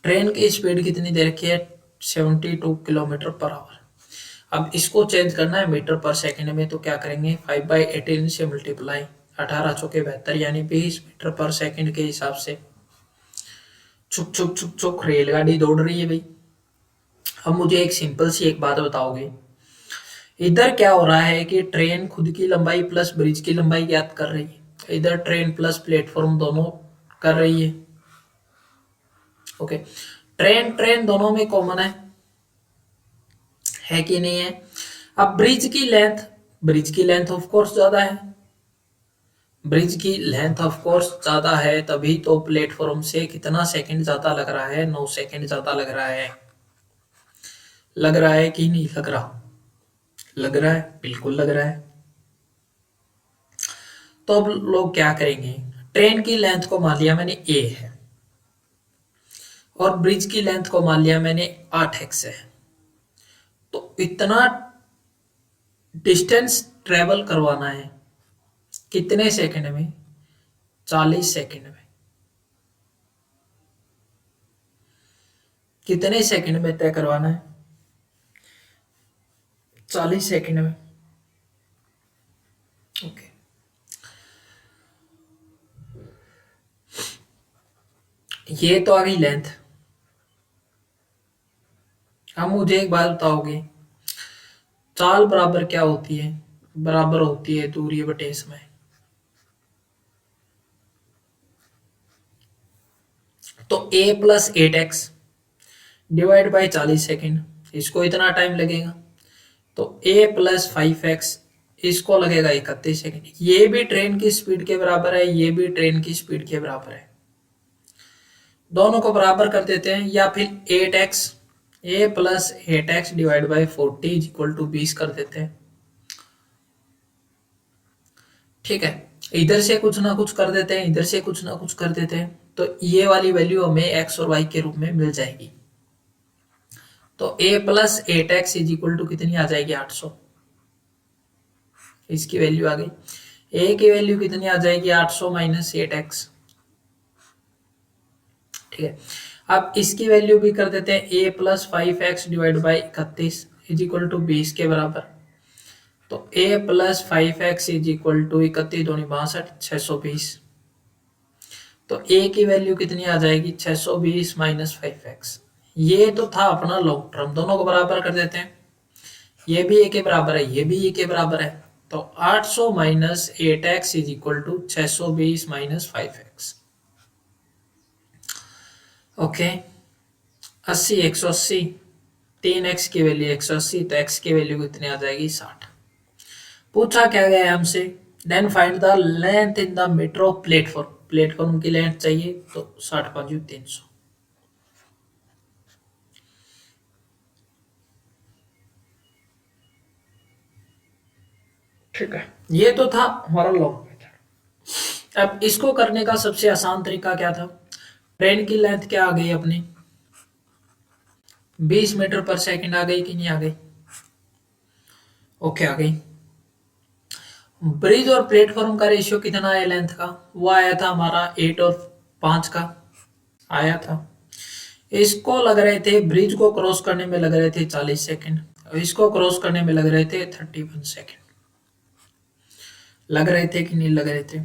ट्रेन की स्पीड कितनी दे रखी है? 72 किलोमीटर पर आवर। अब इसको चेंज करना है मीटर पर सेकंड में, तो क्या करेंगे? 5/18 से मल्टीप्लाई, 18 चौके 72 यानी 20 मीटर पर सेकंड के हिसाब से। छुक छुक छुक छुक रेलगाड़ी दौड़ रही है भाई। अब मुझे एक सिंपल सी एक बात बताओगे, इधर क्या हो रहा है कि ट्रेन खुद की लंबाई प्लस ब्रिज की लंबाई ज्ञात कर रही है, इधर ट्रेन प्लस प्लेटफॉर्म दोनों कर रही है। ओके। ट्रेन ट्रेन दोनों में कॉमन है कि नहीं है? अब ब्रिज की लेंथ, ब्रिज की लेंथ ऑफ कोर्स ज्यादा है, ब्रिज की लेंथ ऑफ कोर्स ज्यादा है, तभी तो प्लेटफॉर्म से कितना सेकंड ज्यादा लग रहा है? 9 सेकंड ज्यादा लग रहा है। लग रहा है कि नहीं लग रहा? लग रहा है, बिल्कुल लग रहा है। तो अब लोग क्या करेंगे? ट्रेन की लेंथ को मान लिया मैंने a है और ब्रिज की लेंथ को मान लिया मैंने 8x है। तो इतना डिस्टेंस ट्रेवल करवाना है कितने सेकंड में? 40 सेकंड में। कितने सेकंड में तय करवाना है? 40 सेकंड में। ओके। ये तो आ गई लेंथ। अब मुझे एक बात बताओगे, चाल बराबर क्या होती है? बराबर होती है दूरी बटे समय। तो a plus 8x divide by 40 second, इसको इतना टाइम लगेगा। तो a प्लस 5x, इसको लगेगा 31 सेकेंड। ये भी ट्रेन की स्पीड के बराबर है, ये भी ट्रेन की स्पीड के बराबर है। दोनों को बराबर कर देते हैं, या फिर 8x, a plus 8x divide by 40 is equal to 20 कर देते हैं। ठीक है, इधर से कुछ ना कुछ कर देते हैं, इधर से कुछ ना कुछ कर देते हैं, तो ये वाली वैल्यू हमें x और y के रूप में मिल जाएगी। तो a plus 8x is equal to कितनी आ जाएगी? 800। इसकी वैल्यू आ गई। ए की वैल्यू कितनी आ जाएगी, 800 माइनस 8x। ठीक है, अब इसकी वैल्यू भी कर देते हैं, a plus 5x divide by 31 is equal to 20 के बराबर। तो a plus 5x is equal to 31 दूनी 62, 620। तो a की वैल्यू कितनी आ जाएगी, 620 माइनस 5x। ये तो था अपना लॉन्ग टर्म, दोनों को बराबर कर देते हैं। ये भी a के बराबर है, ये भी a के बराबर है। तो 800 minus 8x is equal to 620 minus 5x। Okay, 80 180, 3x की वैल्यू 180, तो x की वैल्यू कितनी आ जाएगी, 60। पूछा क्या गया है हमसे, then find the length in the metre of platform. Platform की लेंथ चाहिए, तो 60 5 300। ठीक है, ये तो था हमारा लॉन्ग मेथड। अब इसको करने का सबसे आसान तरीका क्या था, ट्रेन की लेंथ क्या आ गई अपनी, 20 मीटर पर सेकंड आ गई कि नहीं आ गई, ओके आ गई। ब्रिज और प्लेटफॉर्म का रेशियो कितना है लेंथ का, वो आया था हमारा 8 और 5 का आया था। इसको लग रहे थे, ब्रिज को क्रॉस करने में लग रहे थे 40 सेकंड, और इसको क्रॉस करने में लग रहे थे 31 सेकंड। लग रहे थे कि नहीं लग रहे थे।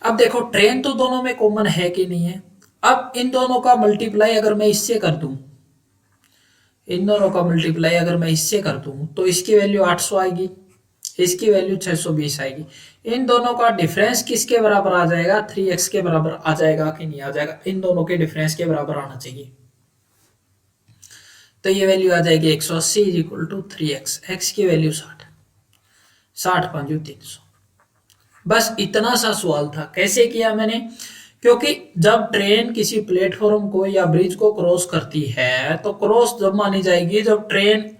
अब देखो ट्रेन तो दोनों में कॉमन है कि नहीं है। अब इन दोनों का मल्टीप्लाई अगर मैं इससे कर दूं, इन दोनों का मल्टीप्लाई अगर मैं इससे कर दूं, तो इसकी वैल्यू 800 आएगी, इसकी वैल्यू 620 आएगी। इन दोनों का डिफरेंस किसके बराबर आ जाएगा, 3x के बराबर आ जाएगा कि नहीं आ जाएगा, इन दोनों के डिफरेंस के बराबर आना चाहिए। तो ये वैल्यू आ जाएगी 180 is equal to 3x, x की वैल्यू 60, 60 5 300। बस इतना सा सवाल था। कैसे किया मैंने, क्योंकि जब ट्रेन किसी प्लेटफॉर्म को या ब्रिज को क्रॉस करती है, तो क्रॉस जब मानी जाएगी जब ट्रेन,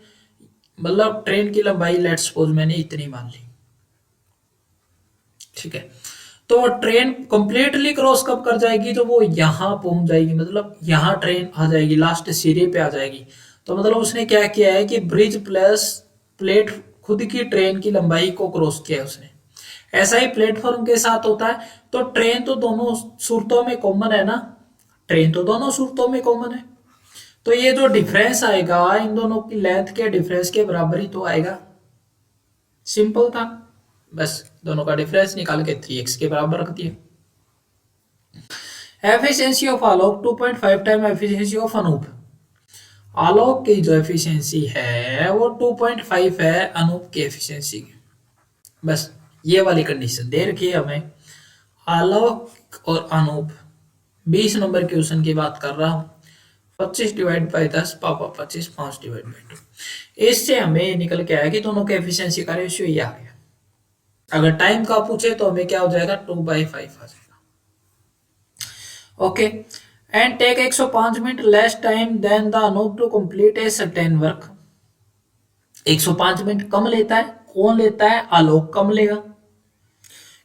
मतलब ट्रेन की लंबाई लेट्स सपोज मैंने इतनी मान ली, ठीक है। तो वो ट्रेन कंप्लीटली क्रॉस कब कर जाएगी, तो वो यहां पहुंच जाएगी, मतलब यहां ट्रेन आ जाएगी, लास्ट सिरे पे आ जाएगी। तो मतलब उसने क्या किया है कि ब्रिज प्लस प्लेट, खुद की ट्रेन की लंबाई को क्रॉस किया है उसने। ऐसा ही प्लेटफॉर्म के साथ होता है। तो ट्रेन तो दोनों सूरतों में कॉमन है ना, ट्रेन तो दोनों सूरतों में कॉमन है। तो ये जो डिफरेंस आएगा इन दोनों की लेंथ के डिफरेंस के बराबर ही तो आएगा। सिंपल था, बस दोनों का डिफरेंस निकाल के 3x के बराबर रख दिए। Efficiency of Alok 2.5 time efficiency of Anup. Alok की जो एफिशिएंसी है वो 2.5 है अनूप की एफिशिएंसी की। बस ये वाली कंडीशन दे रखी है हमें। आलोक और अनूप 20 नंबर क्वेश्चन की बात कर रहा हूं। 25 डिवाइड बाई 10 पापा 25, 5 डिवाइड बाई 2। इससे हमें निकल के आया कि दोनों के एफिशिएंसी का रेशियो ये आ गया। अगर टाइम का पूछे तो हमें क्या हो जाएगा, 2/5 आ जाएगा। Okay, and take 105 minute less time than the Anup to complete a certain work. 105 minute कम लेता है, कौन लेता है, आलोक कम लेगा,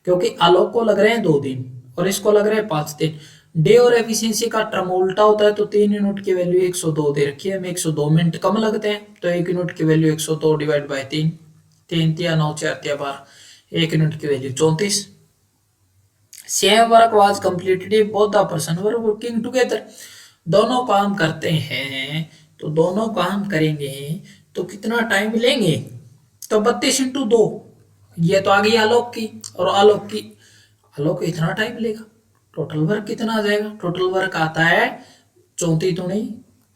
क्योंकि आलोक को लग रहे हैं 2 दिन और इसको लग रहे हैं 5 दिन। डे और एफिशिएंसी का टर्म उल्टा होता है, तो 3 यूनिट की वैल्यू 102 दे रखी है, हमें 102 मिनट कम लगते हैं, तो 1 यूनिट की वैल्यू 102 डिवाइड बाई 3, 3 तिया 9 4 तिया 12, 1 यूनिट की value 34। Same work was completed both the person were working together. दोनों काम करते हैं, तो दोनों काम करेंगे तो कितना टाइम लेंगे, तो 32 × 2। ये तो आ गई आलोक की, और आलोक इतना टाइम लेगा। टोटल वर्क कितना आ जाएगा, टोटल वर्क आता है 34 दूनी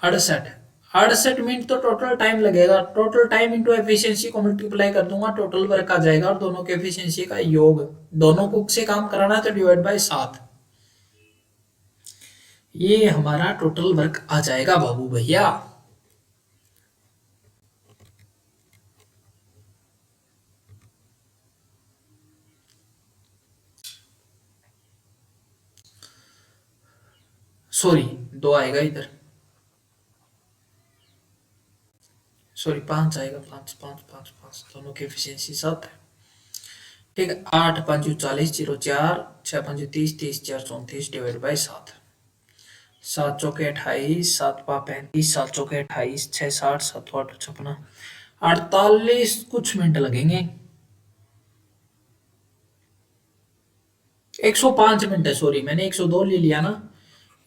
68, 68 मिनट तो टोटल टाइम लगेगा। टोटल टाइम इंटू एफिशिएंसी को मल्टीप्लाई कर दूंगा, टोटल वर्क आ जाएगा, और दोनों के एफिशिएंसी का योग, दोनों को से काम कराना है तो डिवाइड बाय 7। ये हमारा टोटल वर्क आ जाएगा बाबू भैया। सॉरी 2 आएगा इधर, सॉरी 5 आएगा, 5 5 5 5, दोनों की एफिशिएंसी 7 है। ठीक है, 8 5 40 0 4 6 5 30 30 4 34 डिवाइड बाई 7। 7 चौके 28, 7 पा 35, 7 चौके 28, 6 60, 7 8 56, 48 कुछ मिनट लगेंगे। 105 मिनट है, सॉरी मैंने 102 ले लिया ना,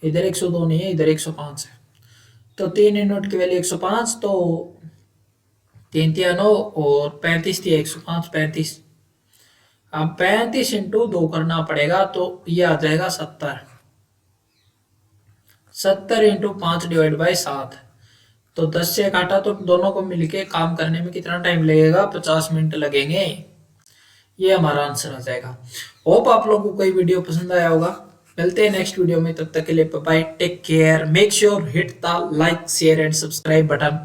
इधर 102 नहीं है, इधर 105 है। तो 3 यूनिट की वैल्यू 105, तो 3 3 9 और 35 थी, 105 35। अब 35 × 2 करना पड़ेगा, तो ये आ जाएगा 70। 70 × 5 / 7। तो 10 से काटा तो दोनों को मिलके काम करने में कितना टाइम लगेगा, 50 मिनट लगेंगे। ये हमारा आंसर आ जाएगा। होप आप लोगों को ये वीडियो पसंद आया होगा। मिलते हैं नेक्स्ट वीडियो में, तब तक के लिए bye, take care, make sure hit the like share and subscribe button.